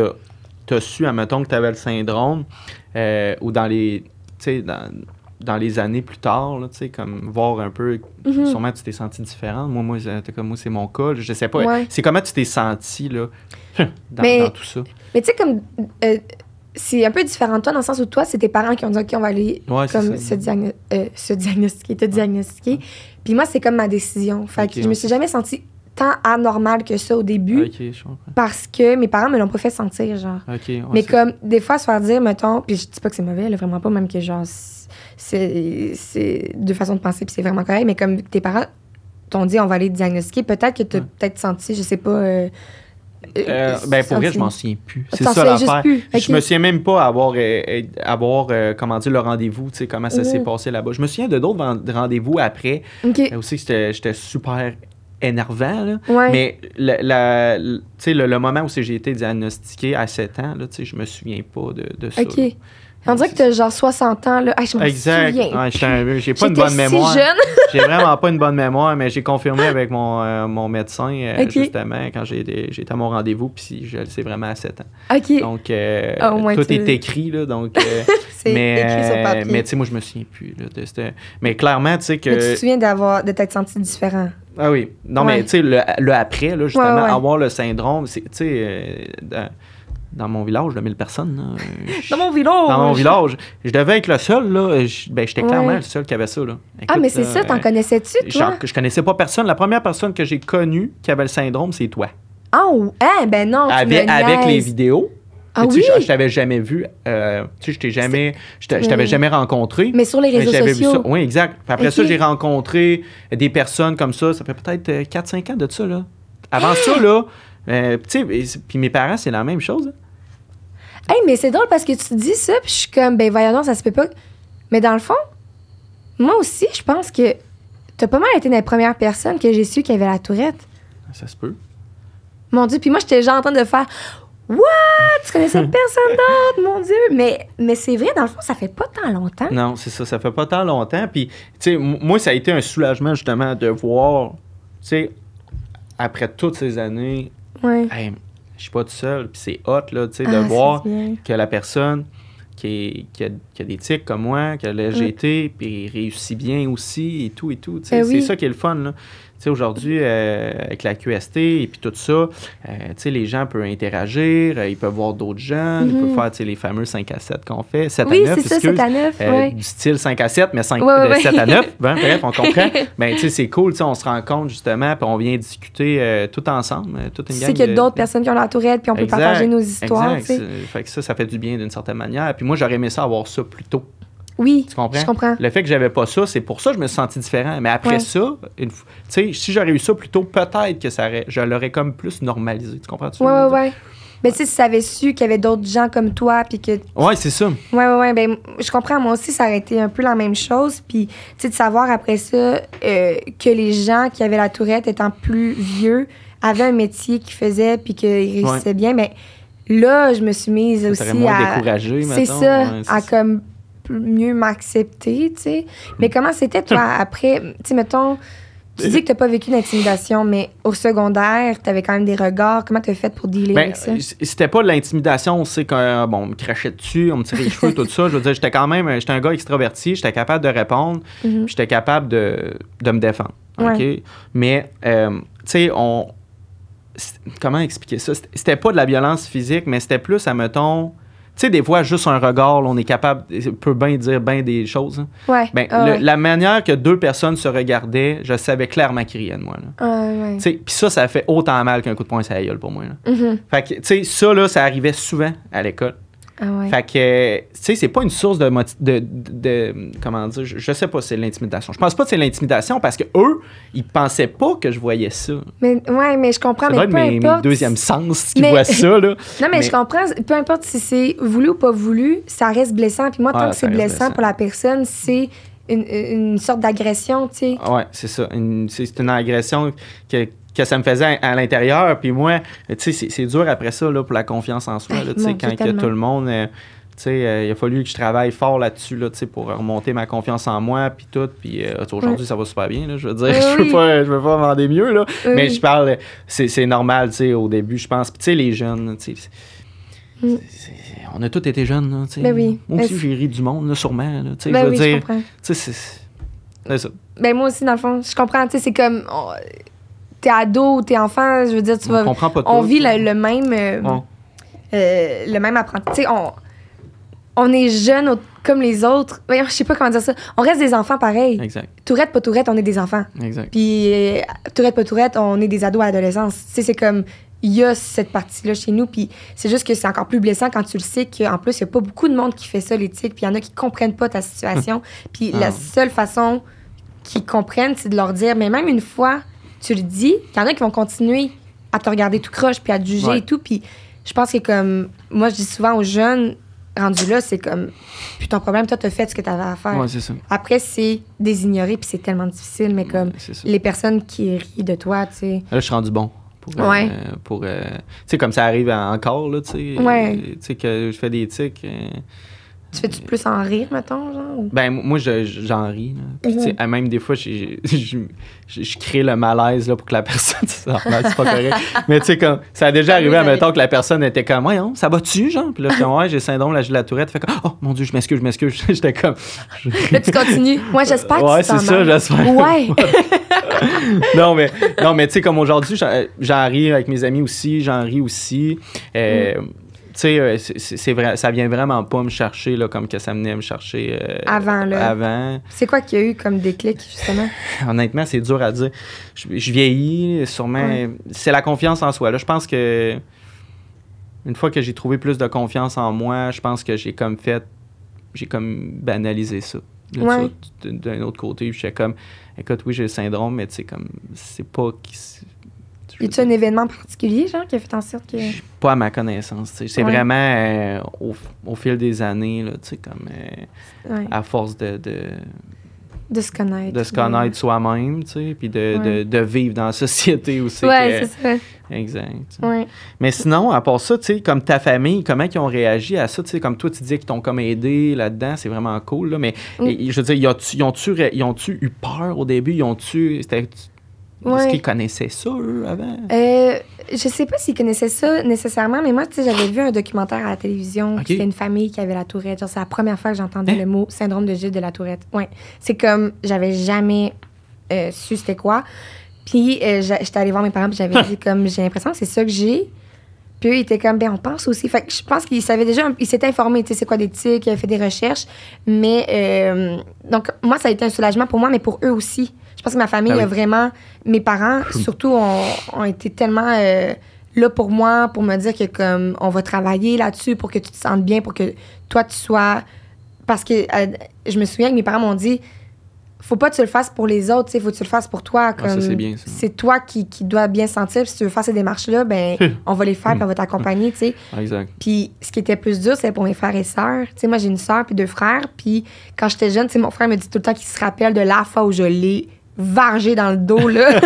as su, admettons, que tu avais le syndrome, ou dans les, dans les années plus tard, là, comme voir un peu, sûrement tu t'es sentie différente. Moi, c'est mon cas. Je sais pas. Ouais. C'est comment tu t'es sentie là, dans tout ça? Mais tu sais, comme... c'est un peu différent de toi, dans le sens où toi, c'est tes parents qui ont dit « OK, on va aller comme se diagnostiquer, te diagnostiquer. » Puis moi, c'est comme ma décision. Fait que je me suis jamais sentie tant anormale que ça au début. OK, je comprends. Parce que mes parents me l'ont pas fait sentir, genre. OK, ouais, mais comme, des fois, se faire dire, mettons... Puis je dis pas que c'est mauvais, là, vraiment pas, même que genre... C'est deux façons de penser, puis c'est vraiment correct. Mais comme tes parents t'ont dit « On va aller te diagnostiquer », peut-être que t'as peut-être senti, je sais pas... ben pour vrai, je m'en souviens plus. C'est T'en ça souviens juste l'affaire. plus. Okay. Je me souviens même pas avoir comment dire, le rendez-vous, tu sais, comment ça s'est passé là-bas. Je me souviens de d'autres rendez-vous après. Okay. Aussi, j'étais super énervant, là. Ouais. Mais le moment où j'ai été diagnostiqué à 7 ans, là, je me souviens pas de ça. OK. On dirait que t'as genre 60 ans, là. Ah, je me exact. souviens. Ouais, j'ai pas une bonne mémoire. Si jeune. J'ai vraiment pas une bonne mémoire, mais j'ai confirmé avec mon médecin, justement, quand j'ai été à mon rendez-vous, puis je le sais vraiment à 7 ans. OK. Donc, tout est écrit, là, donc... c'est écrit sur papier. Mais tu sais, moi, je me souviens plus, là, mais clairement, tu sais que... Mais tu te souviens de t'être senti différent. Ah oui. Non, mais tu sais, le après, là, justement, ouais. avoir le syndrome, tu sais... dans mon village de 1000 personnes. Là, Dans mon village! Dans mon village. Je devais être le seul, là. J'étais clairement le seul qui avait ça, là. Écoute, mais c'est ça, t'en connaissais-tu, toi? Je connaissais pas personne. La première personne que j'ai connue qui avait le syndrome, c'est toi. Ben non, tu avec les vidéos. Ah oui? oui? Je t'avais jamais vu. Je t'avais jamais rencontré. Mais sur les réseaux j'avais sociaux. Vu ça. Oui, exact. Puis après ça, j'ai rencontré des personnes comme ça. Ça fait peut-être 4-5 ans de ça, là. Avant ça, là, puis mes parents, c'est la même chose. Hein. Mais c'est drôle parce que tu dis ça, puis je suis comme, ben voyons donc, ça se peut pas. Mais dans le fond, moi aussi, je pense que t'as pas mal été une des premières personnes que j'ai su qui avait la tourette. Ça se peut. Mon Dieu, puis moi, j'étais genre en train de faire « What? Tu connaissais personne d'autre? Mon Dieu! » Mais c'est vrai, dans le fond, ça fait pas tant longtemps. Non, c'est ça fait pas tant longtemps. Puis, tu sais, moi, ça a été un soulagement, justement, de voir, tu sais, après toutes ces années, hey, je suis pas tout seul. Puis c'est hot, là, tu sais, de voir que la personne qui a des tics comme moi, qui a le GT, puis réussit bien aussi, et tout. Tu sais, c'est ça qui est le fun, là. Tu sais, aujourd'hui, avec la QST et puis tout ça, tu sais, les gens peuvent interagir, ils peuvent voir d'autres jeunes, ils peuvent faire, tu sais, les fameux 5 à 7 qu'on fait, 7 à 9, c'est ça, 7 à 9, du style 5 à 7, mais 7 à 9, bref, on comprend. Ben, tu sais, c'est cool, tu sais, on se rencontre, justement, puis on vient discuter tout ensemble, toute une gang. Tu sais qu'il y a d'autres personnes qui ont la tourette, puis on peut partager nos histoires, tu sais. Fait que ça fait du bien d'une certaine manière. Puis moi, j'aurais aimé ça avoir ça plus tôt. Oui, tu comprends? Je comprends. Le fait que j'avais pas ça, c'est pour ça que je me suis senti différent. Mais après ça, tu sais, si j'aurais eu ça plus tôt, peut-être que je l'aurais comme plus normalisé. Tu comprends-tu? Ouais. Mais tu sais, si tu avais su qu'il y avait d'autres gens comme toi, puis que... Ouais, c'est ça. Ouais. Ben, je comprends. Moi aussi, ça aurait été un peu la même chose. Puis, tu sais, de savoir après ça que les gens qui avaient la tourette, étant plus vieux, avaient un métier qu'ils faisaient, puis qu'ils réussissaient bien, mais là, je me suis mise aussi à... moins découragée, c'est ça, à comme mieux m'accepter, tu sais. Mais comment c'était, toi, après, tu sais, mettons, tu dis que t'as pas vécu d'intimidation, mais au secondaire, t'avais quand même des regards. Comment t'as fait pour dealer avec ça? C'était pas de l'intimidation, c'est qu'on on me crachait dessus, on me tirait les cheveux, tout ça. Je veux dire, j'étais un gars extraverti, j'étais capable de répondre, puis j'étais capable de me défendre, OK? Mais, tu sais, comment expliquer ça? C'était pas de la violence physique, mais c'était plus, admettons... Tu sais, des fois, juste un regard, là, on est capable, peut bien dire bien des choses. Hein. Ouais. Ben, la manière que deux personnes se regardaient, je savais clairement qu'ils riaient de moi. Ouais. Tu sais, puis ça fait autant mal qu'un coup de poing sur la gueule pour moi. Là. Fait que, tu sais, ça, là, ça arrivait souvent à l'école. Fait que, tu sais, c'est pas une source de comment dire, je sais pas si c'est l'intimidation. Je pense pas que c'est l'intimidation parce que eux, ils pensaient pas que je voyais ça. Mais je comprends, ça mais peu importe. Mes deuxième sens qui voient ça, là. Non, mais je comprends, peu importe si c'est voulu ou pas voulu, ça reste blessant. Puis moi, tant que c'est blessant pour la personne, c'est une sorte d'agression, tu sais. Ouais, c'est ça. C'est une agression que ça me faisait à l'intérieur. Puis moi, tu sais, c'est dur après ça, là, pour la confiance en soi. Là, quand il y a tout le monde, tu sais, il a fallu que je travaille fort là-dessus, là, tu sais, pour remonter ma confiance en moi, puis tout. Puis aujourd'hui, ça va super bien, là, je veux dire. Je veux pas demander mieux, là. Mais je parle, c'est normal, tu sais, au début, je pense. Puis tu sais, les jeunes, tu sais, on a tous été jeunes, là, tu sais. Ben oui. Moi aussi, j'ai ri du monde, là, sûrement, là, tu sais, ben je veux dire. Je comprends. Tu sais, c'est ça. Ben moi aussi, dans le fond, je comprends, tu sais, c'est comme... T'es ado, t'es enfant, je veux dire, on vit le même apprentissage. Tu sais, on est jeunes comme les autres. Je sais pas comment dire ça. On reste des enfants pareil. Exact. Tourette, pas tourette, on est des enfants. Exact. Puis tourette, pas tourette, on est des ados à l'adolescence. Tu sais, c'est comme, il y a cette partie-là chez nous, puis c'est juste que c'est encore plus blessant quand tu le sais qu'en plus, il y a pas beaucoup de monde qui fait ça, l'éthique, puis il y en a qui comprennent pas ta situation. Puis la seule façon qu'ils comprennent, c'est de leur dire, mais même une fois... tu le dis, il y en a qui vont continuer à te regarder tout croche puis à te juger et tout. Puis je pense que comme... Moi, je dis souvent aux jeunes, rendus là, c'est comme... Puis ton problème, toi, t'as fait ce que t'avais à faire. Ouais, c'est ça. Après, c'est des ignorer puis c'est tellement difficile. Mais comme les personnes qui rient de toi, tu sais... Là, je suis rendu bon. Tu sais, comme ça arrive encore, là, tu sais, que je fais des tics... Tu fais-tu plus en rire, mettons, genre? Ben, moi, j'en ris. Puis, tu sais, même des fois, je crée le malaise là, pour que la personne... c'est pas correct. Mais tu sais, comme ça a déjà arrivé, admettons, que la personne était comme, ouais, ça va-tu, genre? Puis là, je ouais, j'ai le syndrome de la tourette. Fait comme, oh, mon Dieu, je m'excuse. J'étais comme... Là, tu continues. Moi, j'espère que ouais, c'est ça, j'espère. Ouais. non, mais tu sais, comme aujourd'hui, j'en ris avec mes amis aussi, j'en ris aussi. sais, c'est vrai, ça vient vraiment pas me chercher là, comme que ça venait me chercher avant, là. avant. C'est quoi qu'il y a eu comme déclic, justement? Honnêtement, c'est dur à dire. Je vieillis, sûrement. Ouais. C'est la confiance en soi. Là, je pense que une fois que j'ai trouvé plus de confiance en moi, je pense que j'ai comme banalisé ça. Ouais. D'un autre côté, je suis comme, écoute, oui, j'ai le syndrome, mais tu sais, comme, c'est pas... Y a-tu un événement particulier, genre, qui a fait en sorte que... Pas à ma connaissance, tu sais. C'est Ouais. vraiment au fil des années, là, tu sais, comme, Ouais. à force de se connaître. se connaître soi-même, tu sais, puis de vivre dans la société aussi. Ouais, c'est ça. Exact. Tu sais. Ouais. Mais sinon, à part ça, tu sais, comme ta famille, comment ils ont réagi à ça? Tu sais, comme toi, tu dis qu'ils t'ont comme aidé là-dedans, c'est vraiment cool, là, mais je veux dire, ils ont-tu eu peur au début? Est-ce qu'ils connaissaient ça, eux, avant? Je sais pas s'ils connaissaient ça nécessairement, mais moi, tu sais, j'avais vu un documentaire à la télévision. Ok. C'était une famille qui avait la tourette. Genre, c'est la première fois que j'entendais le mot syndrome de Gilles de la Tourette. Ouais. C'est comme, j'avais jamais su c'était quoi. Puis, j'étais allée voir mes parents, puis j'avais dit, comme, j'ai l'impression que c'est ça que j'ai. Puis, eux, ils étaient comme, ben, on pense aussi. Fait que je pense qu'ils savaient déjà, ils s'étaient informés, tu sais, c'est quoi des tics, ils avaient fait des recherches. Mais, donc, moi, ça a été un soulagement pour moi, mais pour eux aussi. Je pense que ma famille a vraiment... Mes parents, surtout, ont été tellement là pour moi, pour me dire que, comme, on va travailler là-dessus pour que tu te sentes bien, pour que toi, tu sois... Parce que je me souviens que mes parents m'ont dit, faut pas que tu le fasses pour les autres, tu sais, faut que tu le fasses pour toi. Comme, ça, c'est bien, ça. C'est toi qui dois bien sentir. Puis si tu veux faire ces démarches-là, ben on va les faire, puis on va t'accompagner, tu sais. Exact. Puis ce qui était plus dur, c'est pour mes frères et sœurs. Tu sais, moi, j'ai une sœur puis 2 frères. Puis quand j'étais jeune, tu sais, mon frère me dit tout le temps qu'il se rappelle de la fois où je l'ai vargé dans le dos, là,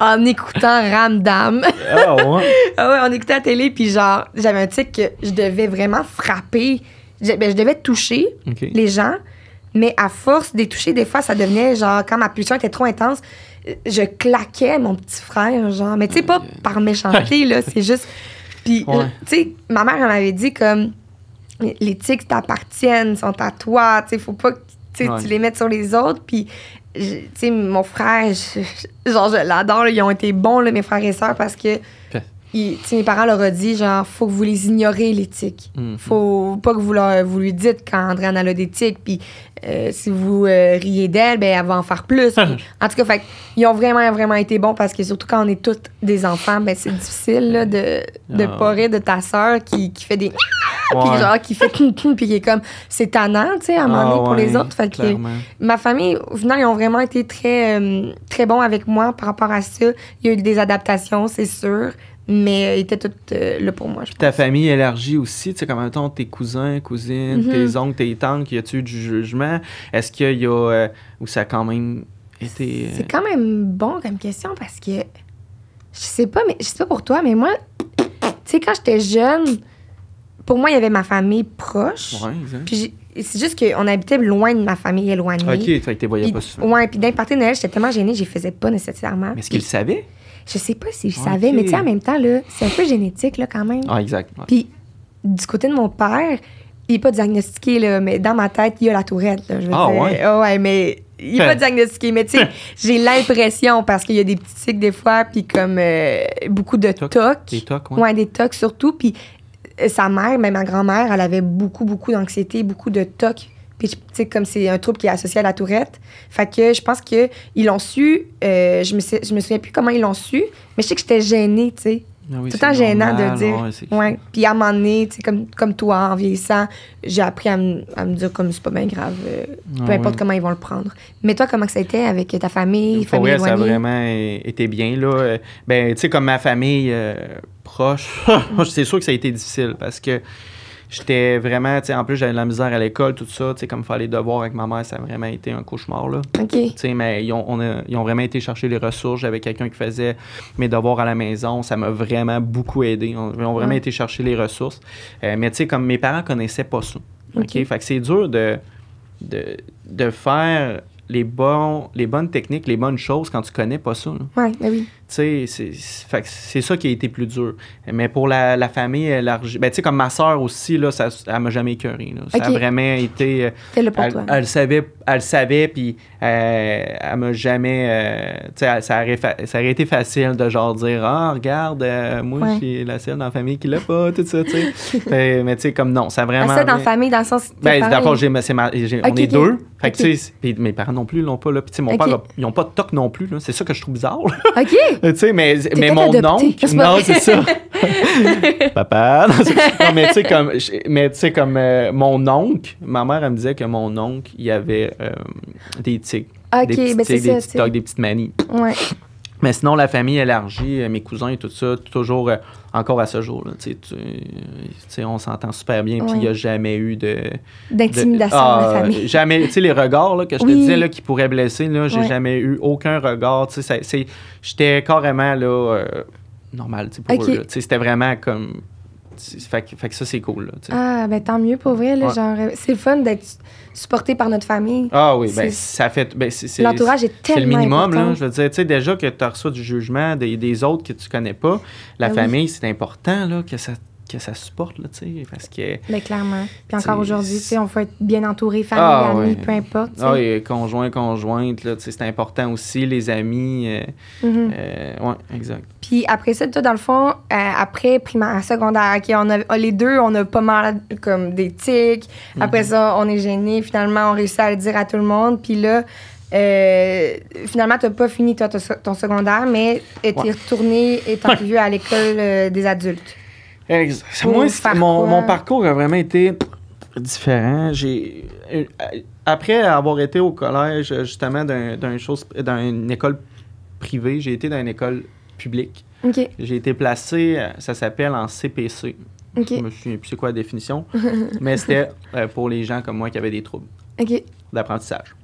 en écoutant Ramdam. Ah ouais? Ah ouais, on écoutait la télé, puis genre, j'avais un tic que je devais vraiment frapper. Je devais toucher les gens, mais à force de les toucher, des fois, ça devenait genre, quand ma pulsion était trop intense, je claquais mon petit frère, genre. Mais tu sais, pas par méchanceté, là, c'est juste... Puis, tu sais, ma mère, elle m'avait dit comme, les tics t'appartiennent, sont à toi, tu sais, faut pas que tu les mettes sur les autres, puis... Tu sais, mon frère, je l'adore, là, ils ont été bons, là, mes frères et sœurs, parce que mes parents leur ont dit, genre, faut que vous les ignorez, les tics. Faut pas que vous lui dites quand Andréane a des tics, puis si vous riez d'elle, ben elle va en faire plus. Puis, en tout cas, fait, ils ont vraiment, vraiment été bons, parce que surtout quand on est tous des enfants, ben c'est difficile là, de pas rire de ta sœur qui fait des... puis genre, qui fait puis qui est comme... C'est tannant, tu sais, à un moment donné, pour les autres. Fait que ma famille, au final, ils ont vraiment été très, très bons avec moi par rapport à ça. Il y a eu des adaptations, c'est sûr, mais ils étaient tous là pour moi, je pense. Ta famille élargie aussi, tu sais, comme mettons tes cousins, cousines, tes oncles, tes tantes, y a-tu eu du jugement? Est-ce qu'il y a... ou ça a quand même été... C'est quand même bon comme question, parce que... Je sais pas pour toi, mais moi, tu sais, quand j'étais jeune... Pour moi, il y avait ma famille proche. Ouais, exact. Puis c'est juste qu'on habitait loin de ma famille éloignée. OK, fait que tu les voyais pas souvent. Ouais, puis d'un party de Noël, j'étais tellement gênée, je les faisais pas nécessairement. Mais est-ce qu'ils le savaient? Je sais pas s'ils le savaient, mais tu sais, en même temps, là, c'est un peu génétique, là, quand même. Ah, exact. Ouais. Puis du côté de mon père, il est pas diagnostiqué, là, mais dans ma tête, il y a la tourette, là, je veux dire. Ouais? Ouais, mais il est pas diagnostiqué. Mais tu sais, j'ai l'impression, parce qu'il y a des petits tics des fois, puis comme beaucoup de tocs. Des tocs, ouais. Ouais, des tocs surtout, puis... Sa mère, même ma grand-mère, elle avait beaucoup, beaucoup d'anxiété, beaucoup de tocs. Puis, tu sais, comme c'est un trouble qui est associé à la tourette. Fait que je pense qu'ils l'ont su. Je me souviens plus comment ils l'ont su, mais je sais que j'étais gênée, tu sais. Ah oui, tout le temps gênant de dire. Ouais. Puis à un moment donné, tu sais, comme toi, en vieillissant, j'ai appris à me dire comme c'est pas bien grave, peu importe comment ils vont le prendre. Mais toi, comment que ça a été avec ta famille, famille éloignée? Ça a vraiment été bien, là. Ben, tu sais, comme ma famille proche, c'est sûr que ça a été difficile parce que j'étais vraiment, tu sais, en plus, j'avais de la misère à l'école, tout ça, tu sais, comme faire les devoirs avec ma mère, ça a vraiment été un cauchemar, là. OK. Tu sais, mais ils ont vraiment été chercher les ressources. J'avais quelqu'un qui faisait mes devoirs à la maison. Ça m'a vraiment beaucoup aidé. Ils ont vraiment été chercher les ressources. Mais tu sais, comme mes parents connaissaient pas ça. OK? Fait que c'est dur de faire les bonnes techniques, les bonnes choses quand tu connais pas ça. Oui, ben oui. Tu sais, c'est ça qui a été plus dur. Mais pour la famille élargie, ben, tu sais, comme ma soeur aussi, là, elle m'a jamais écœuré. Ça a vraiment été... C'est là pour toi. Elle savait, puis elle m'a jamais... tu sais, ça aurait été facile de genre dire « Ah, regarde, moi, je suis la seule dans la famille qui l'a pas, tout ça, tu sais. » Mais tu sais, comme non, ça a vraiment... La seule dans la famille, dans le sens... Ben, dans le fond, on est deux. Fait que, tu sais, mes parents non plus l'ont pas, là. Puis, tu sais, mon père, ils ont pas de toc non plus, là. C'est ça que je trouve bizarre, là. OK. Tu sais, mais mon oncle... Non, c'est ça. Papa. Non, mais tu sais, comme mon oncle, ma mère, elle me disait que mon oncle, il avait des tics. OK, des petits ben c'est tics, ça. des petits tocs, des petites manies. Ouais. Mais sinon, la famille élargie, mes cousins et tout ça, toujours, encore à ce jour, là, tu sais, on s'entend super bien, puis il n'y a jamais eu d'intimidation dans la famille. Jamais, tu sais, les regards là, que je te disais là, qui pourraient blesser, là, j'ai jamais eu aucun regard, tu sais, j'étais carrément, là, normal, tu sais, pour eux, là, tu sais, c'était vraiment comme... Fait que ça, c'est cool. Là, ah, ben tant mieux pour vrai. Là, genre, c'est le fun d'être supporté par notre famille. Ah oui, ben ça fait... Ben, l'entourage est tellement c'est le minimum, important. Là, je veux dire, tu sais, déjà que tu reçois du jugement des autres que tu connais pas, la famille, c'est important là, que ça supporte, là, tu sais, parce que... Mais clairement. Puis encore aujourd'hui, tu sais, on faut être bien entouré, famille, amis, peu importe. Ah oui, conjointe, là, tu sais, c'est important aussi, les amis. Oui, exact. Puis après ça, toi, dans le fond, après primaire, secondaire, OK, les deux, on a pas mal comme des tics. Après ça, on est gênés. Finalement, on réussit à le dire à tout le monde. Puis là... finalement, tu n'as pas fini ton secondaire, mais tu es retourné étant plus à l'école des adultes. Moi, mon parcours a vraiment été différent. Après avoir été au collège, justement, d'une école privée, j'ai été dans une école publique. Okay. J'ai été placé, ça s'appelle en CPC. Okay. Je me souviens plus c'est quoi la définition, mais c'était pour les gens comme moi qui avaient des troubles d'apprentissage.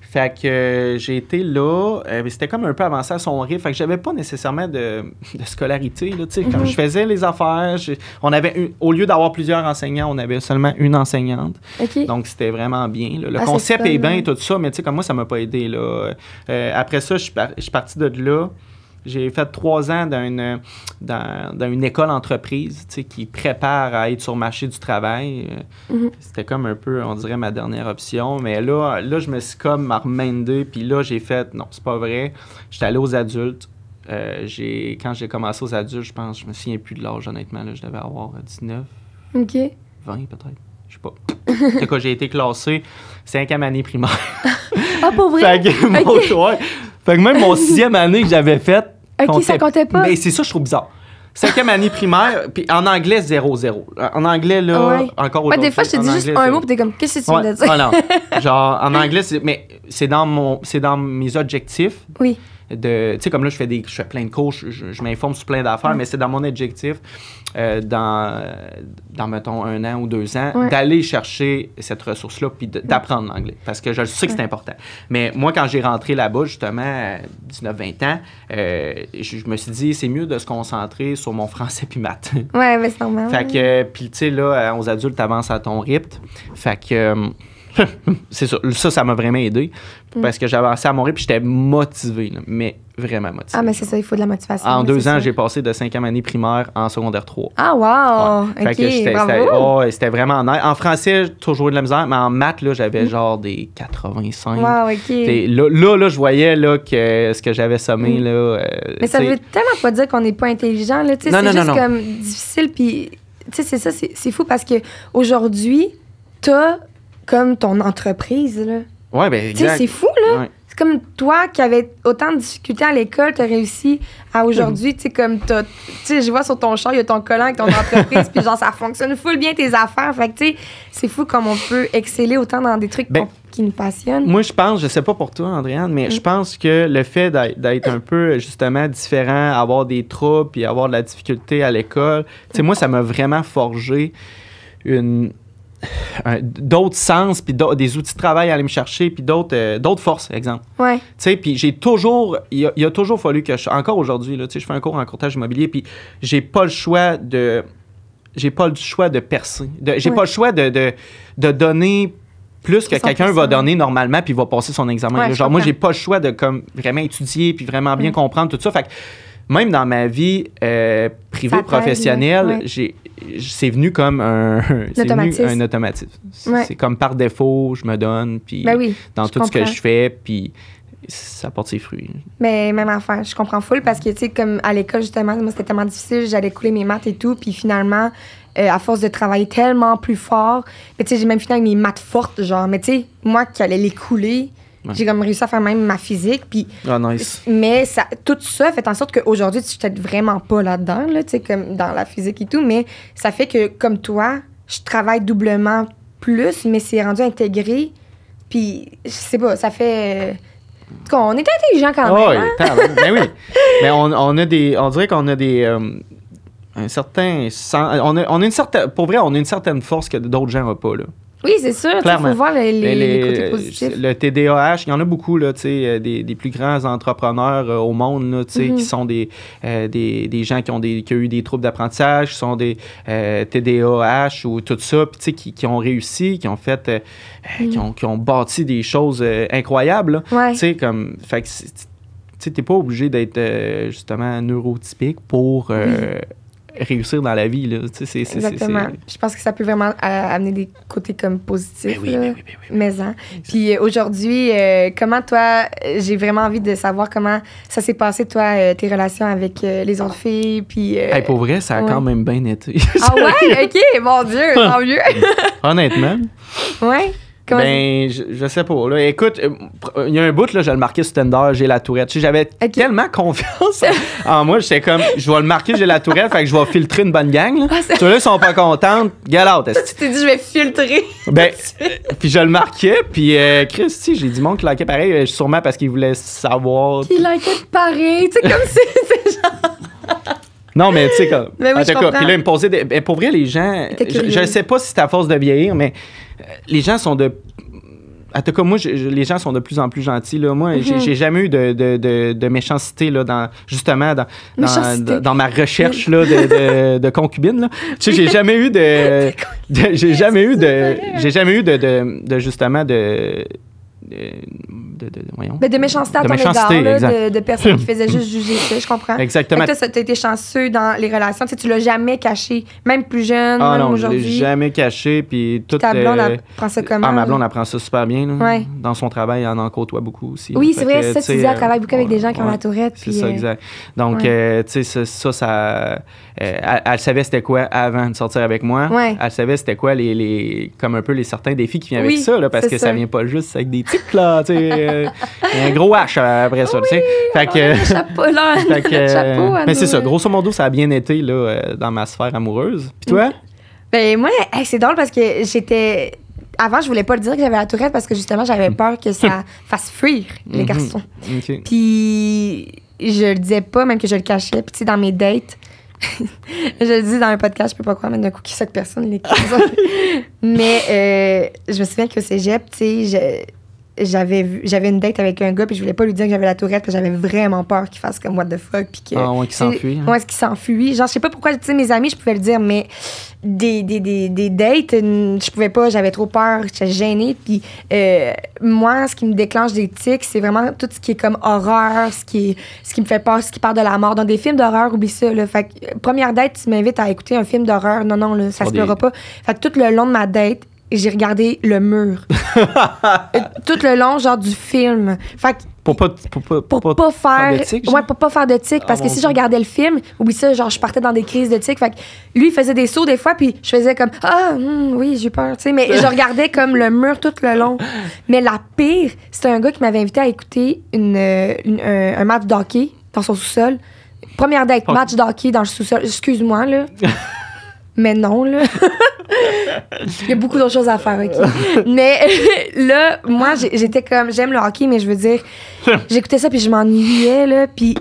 Fait que j'ai été là, c'était comme un peu avancé à son rythme, fait que j'avais pas nécessairement de scolarité, là, tu sais, quand je faisais les affaires, on avait au lieu d'avoir plusieurs enseignants, on avait seulement une enseignante, donc c'était vraiment bien, là. Le concept est bien, tout ça, mais tu sais, comme moi, ça m'a pas aidé, là. Après ça, je suis parti de là. J'ai fait 3 ans dans une école entreprise, tu sais, qui prépare à être sur le marché du travail. C'était comme un peu, on dirait, ma dernière option. Mais là je me suis comme remindé, puis là, j'ai fait, non, c'est pas vrai. J'étais allé aux adultes. Quand j'ai commencé aux adultes, je me souviens plus de l'âge, honnêtement. Là, je devais avoir 19, 20 peut-être. Je sais pas. En tout cas, j'ai été classé 5e année primaire. Ah, pour vrai? Fait que même mon 6e année que j'avais faite, ça comptait pas? Mais c'est ça, je trouve bizarre. 5e année primaire, puis en anglais, 0-0. En anglais, là, encore aujourd'hui. Des fois, je te dis juste un mot, puis t'es comme, qu'est-ce que tu viens de dire? Ah non. Genre, en anglais, mais c'est dans mes objectifs. Oui. Tu sais, comme là, je fais plein de cours, je m'informe sur plein d'affaires, mais c'est dans mon objectif, dans, mettons, 1 an ou 2 ans, d'aller chercher cette ressource-là puis d'apprendre l'anglais. Parce que je sais que c'est important. Mais moi, quand j'ai rentré là-bas, justement, à 19-20 ans, je me suis dit, c'est mieux de se concentrer sur mon français puis maths. Ouais, mais c'est normal. Fait que, puis tu sais, là, aux adultes, t'avances à ton rythme. Fait que... c'est ça m'a vraiment aidé parce que j'avais avancé à mon rythme et j'étais motivé, là, mais vraiment motivé. Ah, mais c'est ça, il faut de la motivation. En 2 ans, j'ai passé de 5e année primaire en secondaire 3. Ah, wow! Ouais. Fait que c'était vraiment nice. En français, j'ai toujours eu de la misère, mais en maths, là, j'avais genre des 85. Wow, OK. Là, je voyais là, que ce que j'avais sommé. Là, mais ça veut tellement pas dire qu'on n'est pas intelligent. Là, c'est juste comme difficile. Puis, tu sais, c'est ça, c'est fou parce qu'aujourd'hui, t'as comme ton entreprise, là. Ouais, ben exact. Tu sais, c'est fou, là. Ouais. C'est comme toi qui avais autant de difficultés à l'école, t'as réussi à aujourd'hui, tu sais, comme tu sais, je vois sur ton char, il y a ton collant avec ton entreprise, puis genre, ça fonctionne full bien tes affaires. Fait que, tu sais, c'est fou comme on peut exceller autant dans des trucs qui nous passionnent. Moi, je pense, je sais pas pour toi, Andréane, mais je pense que le fait d'être un peu, justement, différent, avoir des troubles, puis avoir de la difficulté à l'école, tu sais, moi, ça m'a vraiment forgé d'autres sens, puis des outils de travail à aller me chercher, puis d'autres forces, exemple. Ouais. Tu sais, puis il a toujours fallu que encore aujourd'hui, là, tu sais, je fais un cours en courtage immobilier, puis j'ai pas le choix de percer. J'ai pas le choix de donner plus que quelqu'un 100%. va donner normalement puis va passer son examen. Ouais, là. je Genre, moi, comprends. j'ai pas le choix de comme vraiment étudier puis vraiment bien comprendre tout ça. Fait que même dans ma vie privée, Ça t'aide, professionnelle, ouais. c'est venu comme un automatisme. Ouais. C'est comme par défaut, je me donne, puis Ben oui, dans je tout ce que comprends. je fais, puis ça porte ses fruits. Mais même affaire, je comprends full parce que, tu sais, comme à l'école, justement, moi, c'était tellement difficile, j'allais couler mes maths et tout, puis finalement, à force de travailler tellement plus fort, mais tu sais, j'ai même fini avec mes maths fortes, genre, mais tu sais, moi qui allais les couler, j'ai comme réussi à faire même ma physique, puis... Ah, nice. Mais ça, tout ça fait en sorte qu'aujourd'hui, je suis peut-être vraiment pas là-dedans, là, tu sais, comme dans la physique et tout, mais ça fait que, comme toi, je travaille doublement plus, mais c'est rendu intégré, puis je sais pas, ça fait... En tout cas, on est intelligent quand même, Oui, hein? ben oui. Mais on dirait qu'on a des... un certain... On a une certaine... Pour vrai, on a une certaine force que d'autres gens n'ont pas, là. Oui, c'est sûr. Il Clairement. faut voir les côtés positifs. Le TDAH, il y en a beaucoup, là, des plus grands entrepreneurs au monde, là, qui sont des gens qui ont eu des troubles d'apprentissage, qui sont des TDAH ou tout ça, puis qui ont réussi, qui ont fait, qui ont bâti des choses incroyables. Là, Ouais. comme, fait que t'es pas obligé d'être justement neurotypique pour réussir dans la vie. Là. Exactement. Je pense que ça peut vraiment amener des côtés comme positifs. Ben oui. Mais hein. Puis aujourd'hui, comment toi, j'ai vraiment envie de savoir comment ça s'est passé, toi, tes relations avec les autres filles. Puis, pour vrai, ça a quand même bien été. Ah ouais? OK, mon Dieu, tant mieux. Honnêtement. Ouais. Comment Je sais pas. Là. Écoute, il y a un bout, là, je le marquais sur Tinder, j'ai la tourette. Tu sais, j'avais tellement confiance en moi. J'étais comme, je vais le marquer, j'ai la tourette, fait que je vais filtrer une bonne gang. Là. Ceux-là, ils sont pas contents. Get out. tu t'es dit, je vais filtrer. Puis je le marquais, puis Chris, si, j'ai dit mon qui likait pareil, sûrement parce qu'il voulait savoir. Il likait pareil. Tu sais, comme c'est genre... Non, mais tu sais, comme. Mais oui, je comprends. Puis là, il me posait des. Pour vrai, les gens. Je ne sais pas si c'est à force de vieillir, mais les gens sont de. En tout cas, moi, les gens sont de plus en plus gentils. Là. Moi, j'ai jamais eu de méchanceté, là, justement, dans ma recherche là, de concubine. Là. Tu sais, j'ai jamais eu j'ai jamais eu de justement, voyons. Mais de méchanceté à ton méchanceté, égard, là, exact. de personnes qui faisaient juste juger ça, je comprends. Exactement. Toi, t'as été chanceux dans les relations, tu l'as jamais caché, même plus jeune, même non, aujourd'hui. je l'ai jamais caché, puis tout... Ta blonde, elle prend ça comment? Ma blonde, elle prend ça super bien, là. Ouais. Dans son travail, elle en côtoie beaucoup aussi. Oui, Fait c'est vrai, que, ça, tu disais, elle travaille beaucoup avec des gens qui ont la tourette. C'est puis, ça, exact. Donc, tu sais, ça... elle savait c'était quoi avant de sortir avec moi. Ouais. Elle savait c'était quoi comme un peu les certains défis qui viennent avec ça, là, parce que ça vient pas juste avec des tics, là, tu sais. Il y a un gros H après ça, tu sais. Fait que... chapeau, là. Chapeau, mais c'est ça, grosso modo, ça a bien été, là, dans ma sphère amoureuse. Puis toi? Ben, moi, c'est drôle parce que j'étais... Avant, je voulais pas le dire que j'avais la tourette parce que justement, j'avais peur que ça fasse fuir les garçons. Okay. Puis je le disais pas, même que je le cachais. Puis tu sais, dans mes dates, je le dis dans un podcast, je peux pas croire, mais d'un coup, qui ça que personne les Mais je me souviens qu'au cégep, tu sais, j'avais une date avec un gars, puis je voulais pas lui dire que j'avais la tourette, parce que j'avais vraiment peur qu'il fasse comme what the fuck, puis que... Ah ouais, qu'il s'enfuit. Ouais, qu'il s'enfuit. Genre, je sais pas pourquoi, tu sais, mes amis, je pouvais le dire, mais des dates, je pouvais pas, j'avais trop peur, j'étais gênée, puis moi, ce qui me déclenche des tics, c'est vraiment tout ce qui est comme horreur, ce qui me fait peur, ce qui parle de la mort. Dans des films d'horreur, oublie ça, là. Fait que, première date, tu m'invites à écouter un film d'horreur, non, là, ça se fera pas. Fait que tout le long de ma date, j'ai regardé le mur. Tout le long, genre, du film. Fait que pour pas faire de tics, ouais, pour pas faire de tics, parce que si je regardais le film, oublie ça, genre je partais dans des crises de tics. Fait que lui il faisait des sauts des fois, puis je faisais comme oui, j'ai peur, tu sais, mais je regardais comme le mur tout le long. Mais la pire, c'était un gars qui m'avait invité à écouter un match d'hockey dans son sous-sol. Première date, match d'hockey dans le sous-sol. Excuse-moi là. Mais non, là. Il y a beaucoup d'autres choses à faire, OK? Mais là, moi, j'étais comme... J'aime le hockey, mais je veux dire... J'écoutais ça, puis je m'ennuyais, là. Puis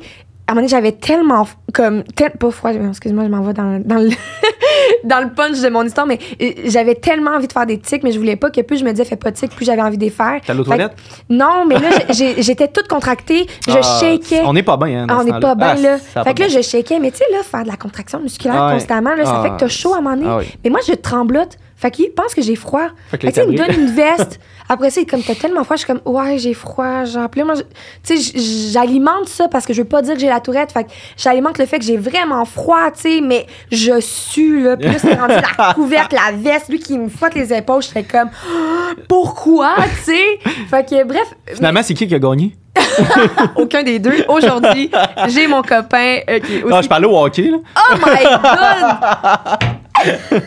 à un moment donné, j'avais tellement... pas froid, excuse-moi, je m'en vais dans le punch de mon histoire, mais j'avais tellement envie de faire des tics, mais je voulais pas que plus je me disais fais pas de tics, plus j'avais envie de les faire. T'as l'autre toilette? Non, mais là, j'étais toute contractée, je shakeais. On n'est pas bien, hein, on n'est pas bien, là. Fait que là, bon. je shakeais, mais tu sais, là, faire de la contraction musculaire constamment, là, ça fait que t'as chaud à un moment donné. Mais moi, je tremblote. Fait qu'il pense que j'ai froid. Fait que Fait que, tu sais, il me l'établi- donne une veste. Après ça, il est comme, t'as tellement froid. Je suis comme, ouais, j'ai froid. Genre, puis là, moi, tu sais, j'alimente ça parce que je veux pas dire que j'ai la tourette. Fait que j'alimente le fait que j'ai vraiment froid, tu sais, mais je sue, là. Puis là, c'est rendu la couverte, la veste. Lui qui me fouette les épaules, je fais comme, pourquoi, tu sais? Fait que, bref. Finalement, c'est qui a gagné? Aucun des deux. Aujourd'hui, j'ai mon copain qui est aussi... Non, je parlais au hockey, là. Oh my God!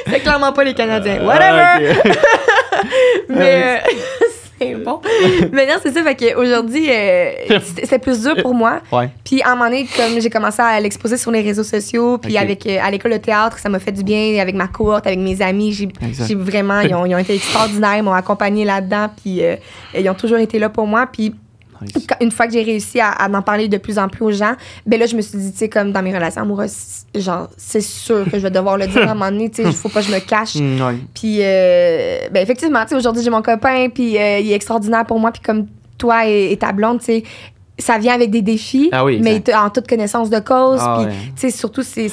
C'est clairement pas les Canadiens. Whatever! Ok. Mais c'est bon. Mais non, c'est ça. Fait qu'aujourd'hui, c'était plus dur pour moi. Ouais. Puis à un moment donné, comme j'ai commencé à l'exposer sur les réseaux sociaux, puis Ok. avec à l'école de théâtre, ça m'a fait du bien. Avec ma cohorte, avec mes amis, Exact. j'ai vraiment, ils ont été extraordinaires, ils m'ont accompagné là-dedans, puis ils ont toujours été là pour moi. Puis Nice. une fois que j'ai réussi à en parler de plus en plus aux gens, ben là, je me suis dit, tu sais, comme dans mes relations amoureuses, genre, c'est sûr que je vais devoir le dire à un moment donné, tu sais, il faut pas que je me cache. Ouais. Puis, ben effectivement, tu sais, aujourd'hui, j'ai mon copain, puis il est extraordinaire pour moi, puis comme toi et ta blonde, tu sais, ça vient avec des défis, Ah oui, mais exact. en toute connaissance de cause. Ah Puis, ouais. tu sais, surtout, c'est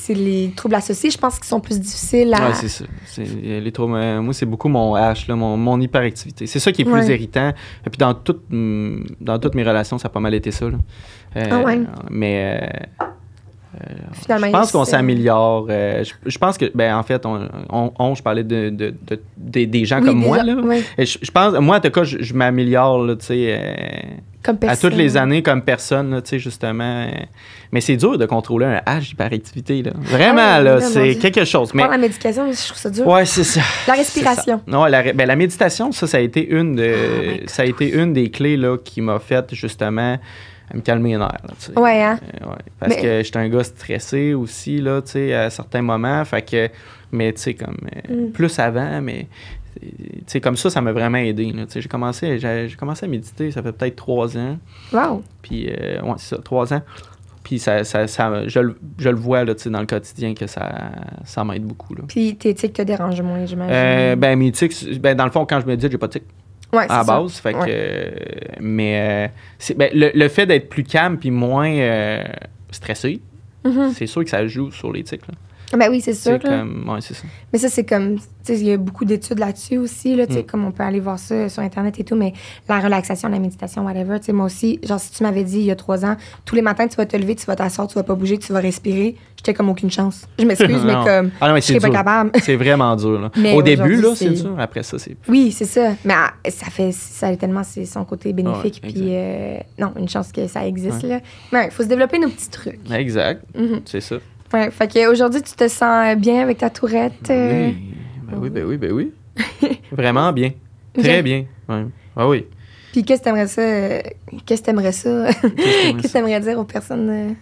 les troubles associés, je pense, qui sont plus difficiles à... Ouais, c'est ça. Les troubles, moi, c'est beaucoup mon H, là, mon hyperactivité. C'est ça qui est plus Ouais. irritant. Et puis dans toutes mes relations, ça a pas mal été ça. Là. Ah ouais. Mais Finalement, je pense qu'on c'est- s'améliore. Je pense que, ben, en fait, je parlais des gens Oui, comme moi. déjà, Là. oui. Et je pense, moi, en tout cas, je m'améliore, là, tu sais. Comme À personne. toutes les années comme personne, là, tu sais, justement. Mais c'est dur de contrôler un H d'hyperactivité, là. Vraiment, Ah, là, oui, mon c'est Dieu. quelque chose. Mais Prendre la médication, je trouve ça dur. ouais, c'est ça. La respiration. Non, la méditation, ça a été Oh my God. ça a été une des clés là, qui m'a fait justement me calmer les nerfs. Là, tu sais. Ouais, hein? Ouais. Parce Mais- que j'étais un gars stressé aussi, là, tu sais, à certains moments. Fait que, mais tu sais, comme plus avant, mais tu sais, comme ça m'a vraiment aidé. Là, tu sais, j'ai commencé à méditer, ça fait peut-être 3 ans. Wow. Puis, ouais, c'est ça, 3 ans. Puis, je le vois là, tu sais, dans le quotidien que ça m'aide beaucoup. Là. Puis tes tics te dérangent moins, j'imagine. Ben, mes tics, ben, dans le fond, quand je médite, j'ai pas de tics Ouais, à la c'est ça. base. Fait que, Ouais. mais ben, le fait d'être plus calme puis moins stressé, Mhm. c'est sûr que ça joue sur les tics. Là. Ben oui, c'est sûr. C'est Là. comme, ouais, c'est ça. Mais ça, c'est comme, tu sais, il y a beaucoup d'études là-dessus aussi, là, tu sais, comme on peut aller voir ça sur Internet et tout, mais la relaxation, la méditation, whatever, tu sais, moi aussi, genre, si tu m'avais dit il y a 3 ans, tous les matins, tu vas te lever, tu vas t'asseoir, tu vas pas bouger, tu vas respirer, j'étais comme aucune chance. Je m'excuse, mais Non. comme, Ah non, mais je c'est serais pas dur. capable. C'est vraiment dur. Là. Mais Au début, aujourd'hui, là, c'est c'est- dur. Après ça, c'est... Oui, c'est ça. Mais ça a tellement son côté bénéfique. Ouais, Puis, non, une chance que ça existe, là. Mais il faut se développer nos petits trucs. Exact. Mhm. C'est ça. Ouais, fait qu'aujourd'hui, tu te sens bien avec ta tourette. Oui. Ben oui. Vraiment bien. Très J'aime- bien. Ouais. Ah oui. Puis qu'est-ce que t'aimerais ça... Qu'est-ce que t'aimerais ça... Qu'est-ce que t'aimerais dire aux personnes,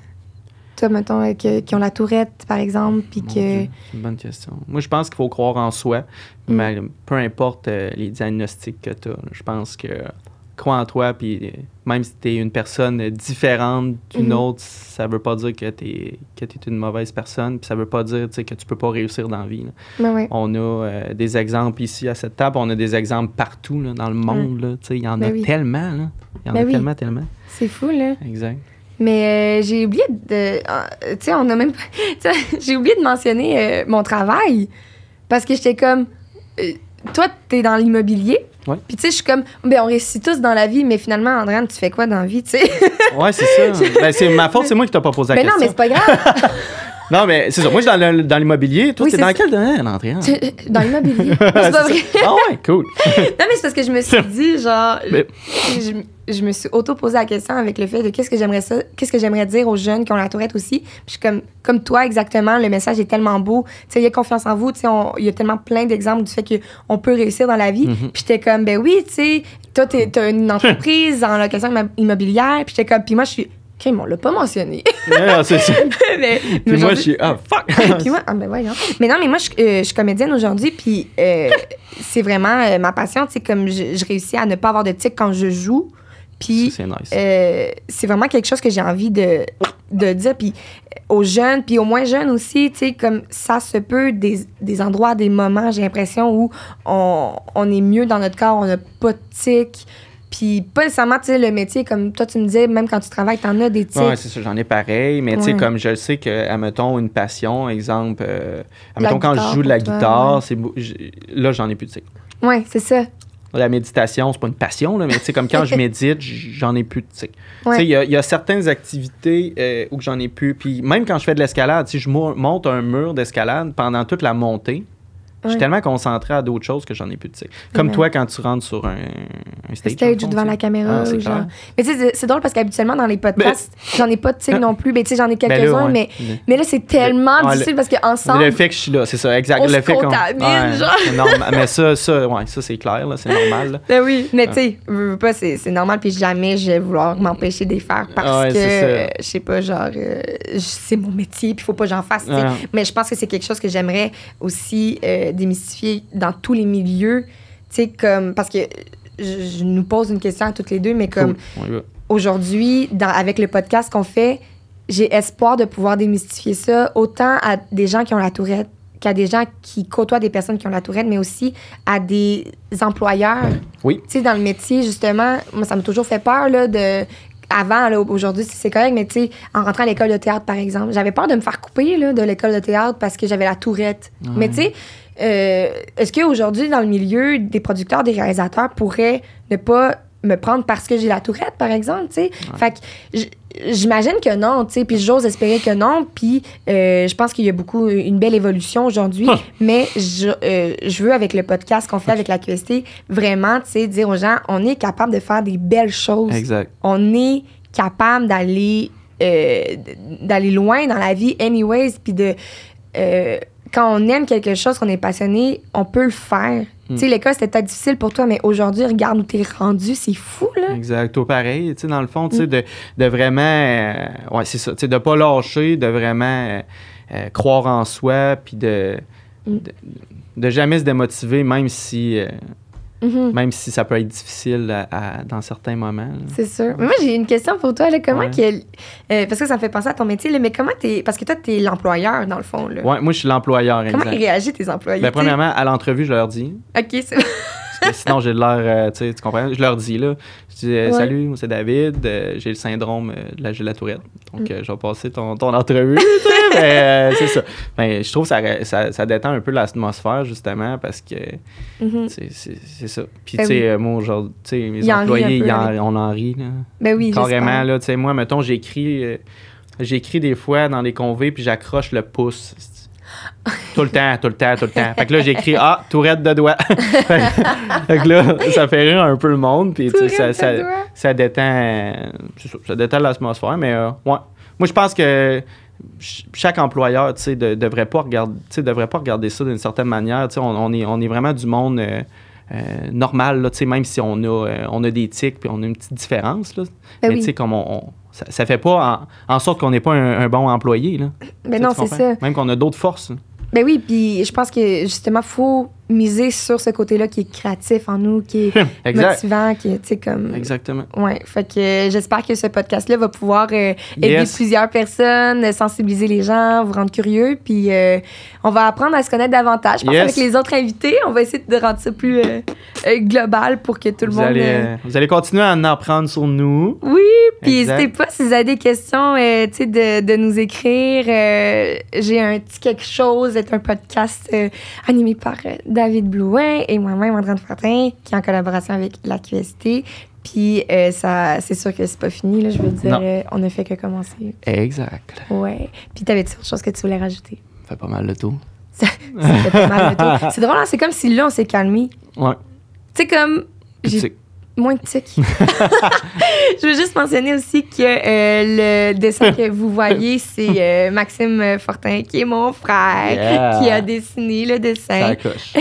toi, mettons, qui ont la tourette, par exemple, puis Mon que... Dieu, c'est une bonne question. Moi, je pense qu'il faut croire en soi, mais peu importe les diagnostics que tu as. Je pense que crois en toi, puis même si tu es une personne différente d'une autre, ça veut pas dire que tu es une mauvaise personne, puis ça veut pas dire, tu sais, que tu peux pas réussir dans la vie. Là. Ben ouais. On a des exemples ici à cette table, on a des exemples partout là, dans le monde. Là, tu sais, il y en Ben a oui. tellement. Là. Il y en Ben a oui. tellement. C'est fou, là. Exact. Mais j'ai oublié de... tu sais, on a même... tu sais, j'ai oublié de mentionner mon travail. Parce que j'étais comme... toi, t'es dans l'immobilier. Ouais. Puis tu sais, je suis comme... Ben, on réussit tous dans la vie, mais finalement, Andréane, tu fais quoi dans la vie, tu sais? Ouais, c'est ça. Ben, c'est ma faute, c'est moi qui t'ai pas posé la Ben non, question. mais c'est pas grave. Non, mais c'est ça. Moi, je suis dans l'immobilier. Toi, Oui, t'es c'est dans ça. quel domaine, Andréane? Dans l'immobilier. C'est pas vrai. Ah ouais, cool. Non, mais c'est parce que je me suis dit, genre... Mais- je me suis auto-posé la question avec le fait de qu'est-ce que j'aimerais dire aux jeunes qui ont la tourette aussi. Puis je suis comme toi, exactement, le message est tellement beau. Tu sais, il y a confiance en vous. Tu sais, il y a tellement plein d'exemples du fait qu'on peut réussir dans la vie. Puis j'étais comme, ben oui, tu sais, toi, t'as une entreprise en location immobilière. Puis j'étais comme, puis moi, je suis... OK, mais on l'a pas mentionné. Non, c'est ça. mais Puis moi, je aujourd'hui- suis. Ah, fuck! puis moi, ben voyons. Mais non, mais moi, je suis comédienne aujourd'hui, puis c'est vraiment ma passion. Tu sais, comme je réussis à ne pas avoir de tic quand je joue. Puis C'est nice. c'est vraiment quelque chose que j'ai envie de dire. Puis aux jeunes, puis aux moins jeunes aussi, tu sais, comme ça se peut, des endroits, des moments, j'ai l'impression, où on est mieux dans notre corps, on n'a pas de tic. Puis pas nécessairement, tu sais, le métier, comme toi, tu me disais, même quand tu travailles, t'en as des tics. Oui, c'est ça, j'en ai pareil, mais tu sais, comme je sais que, admettons, une passion, exemple, admettons, quand je joue de la guitare, là, j'en ai plus de tics. Oui, c'est ça. La méditation, c'est pas une passion, là, mais tu sais, comme quand je médite, j'en ai plus de tics. Ouais. Tu sais, il y a certaines activités où j'en ai plus. Puis même quand je fais de l'escalade, si je monte un mur d'escalade pendant toute la montée, je suis tellement concentré à d'autres choses que j'en ai plus de tics. Comme toi, quand tu rentres sur un stage ou devant la caméra. Ah, ou genre. Mais tu sais, c'est drôle parce qu'habituellement, dans les podcasts, j'en ai pas de tics non plus. Mais tu sais, j'en ai quelques-uns, mais là, c'est tellement difficile parce qu'ensemble. Le fait que je suis là, c'est ça, exact. On le se fait contamine, genre. C'est normal. Mais ça, c'est clair, là, c'est normal. Là. Ben oui, mais tu sais, veux pas, c'est normal, puis jamais je vais vouloir m'empêcher de les faire parce que, je sais pas, genre, c'est mon métier, puis faut pas que j'en fasse. Mais je pense que c'est quelque chose que j'aimerais aussi démystifier dans tous les milieux, tu sais, comme, parce que je nous pose une question à toutes les deux, mais comme aujourd'hui, avec le podcast qu'on fait, j'ai espoir de pouvoir démystifier ça autant à des gens qui ont la Tourette qu'à des gens qui côtoient des personnes qui ont la Tourette, mais aussi à des employeurs. Oui. Tu sais, dans le métier, justement, moi, ça m'a toujours fait peur, là, avant, là, aujourd'hui, c'est correct, mais tu sais, en rentrant à l'école de théâtre, par exemple, j'avais peur de me faire couper, là, de l'école de théâtre parce que j'avais la Tourette. Ouais. Mais tu sais, est-ce qu'aujourd'hui, dans le milieu, des producteurs, des réalisateurs pourraient ne pas me prendre parce que j'ai la Tourette, par exemple, tu sais? Ouais. Fait que j'imagine que non, tu sais, puis j'ose espérer que non, puis je pense qu'il y a une belle évolution aujourd'hui, mais je veux, avec le podcast qu'on fait avec la QST, vraiment, tu sais, dire aux gens, on est capable de faire des belles choses. Exact. On est capable d'aller loin dans la vie, anyways, puis quand on aime quelque chose, qu'on est passionné, on peut le faire. Tu sais, l'école, c'était peut-être difficile pour toi, mais aujourd'hui, regarde où t'es rendu, c'est fou, là. Exact. Tout pareil, tu sais, dans le fond, tu sais, de vraiment... ouais, c'est ça, tu sais, de pas lâcher, de vraiment croire en soi, puis de jamais se démotiver, même si... Même si ça peut être difficile dans certains moments. Là. C'est sûr. Mais moi, j'ai une question pour toi. Là, comment parce que ça me fait penser à ton métier, là, mais comment t'es... Parce que toi, t'es l'employeur, dans le fond. Là. Ouais, moi, je suis l'employeur. Comment ils réagissent, tes employés? Ben, premièrement, à l'entrevue, je leur dis. OK, c'est Parce que sinon, j'ai de l'air... tu comprends? Je leur dis, là. Je dis, salut, moi, c'est David. J'ai le syndrome de la Tourette. Donc, je vais passer ton entrevue. Mais, c'est ça. Ben, je trouve que ça détend un peu l'atmosphère, justement, parce que c'est ça. Puis, tu sais, moi, aujourd'hui, tu sais, mes employés, on en rit, là. Ben oui, carrément, là. Tu sais, moi, mettons, j'écris des fois dans les convés, puis j'accroche le pouce. Tout le temps. Fait que là, j'écris « Tourette de doigt ». Fait que là, ça fait rire un peu le monde. Puis ça détend... ça détend l'atmosphère. Mais ouais. Moi, je pense que chaque employeur, tu sais, devrait pas regarder ça d'une certaine manière. Tu sais, on est vraiment du monde normal, là, tu sais, même si on a des tics puis on a une petite différence, là. Ben mais tu sais, comme ça fait pas en sorte qu'on n'est pas un bon employé, là. Ben non, c'est ça. Même qu'on a d'autres forces. Ben oui, puis je pense que justement, faut miser sur ce côté-là qui est créatif en nous, qui est motivant, qui est, tu sais, comme... Exactement. Ouais, fait que j'espère que ce podcast-là va pouvoir aider plusieurs personnes, sensibiliser les gens, vous rendre curieux, puis on va apprendre à se connaître davantage. Je pense qu'avec les autres invités, on va essayer de rendre ça plus global pour que tout le monde... Vous allez continuer à en apprendre sur nous. Oui, puis n'hésitez pas, si vous avez des questions, tu sais, de nous écrire. J'ai un petit quelque chose, c'est un podcast animé par David Blouin et moi-même, Andréane Fortin, qui est en collaboration avec la QST. Puis c'est sûr que c'est pas fini, là, je veux dire, on ne fait que commencer. Exact. Ouais. Puis t'avais-tu autre chose que tu voulais rajouter? Ça fait pas mal le tour. Ça fait pas mal le tour. C'est drôle, hein? C'est comme si là, on s'est calmé. Ouais. Tu sais, comme... Moins de tics. Je veux juste mentionner aussi que le dessin que vous voyez, c'est Maxime Fortin, qui est mon frère, qui a dessiné le dessin. Ça coche.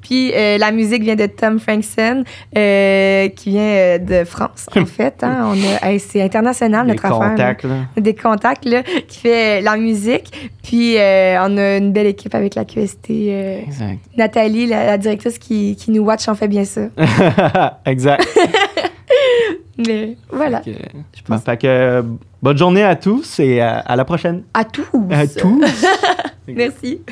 Puis la musique vient de Tom Frankson, qui vient de France, en fait. Hein. C'est international, notre affaire. Des contacts, là, qui fait la musique. Puis on a une belle équipe avec la QST. Exact. Nathalie, la directrice qui nous watch, en fait bien ça. Exact. Mais voilà. Fait que bonne journée à tous et à la prochaine. À tous. À tous. Merci.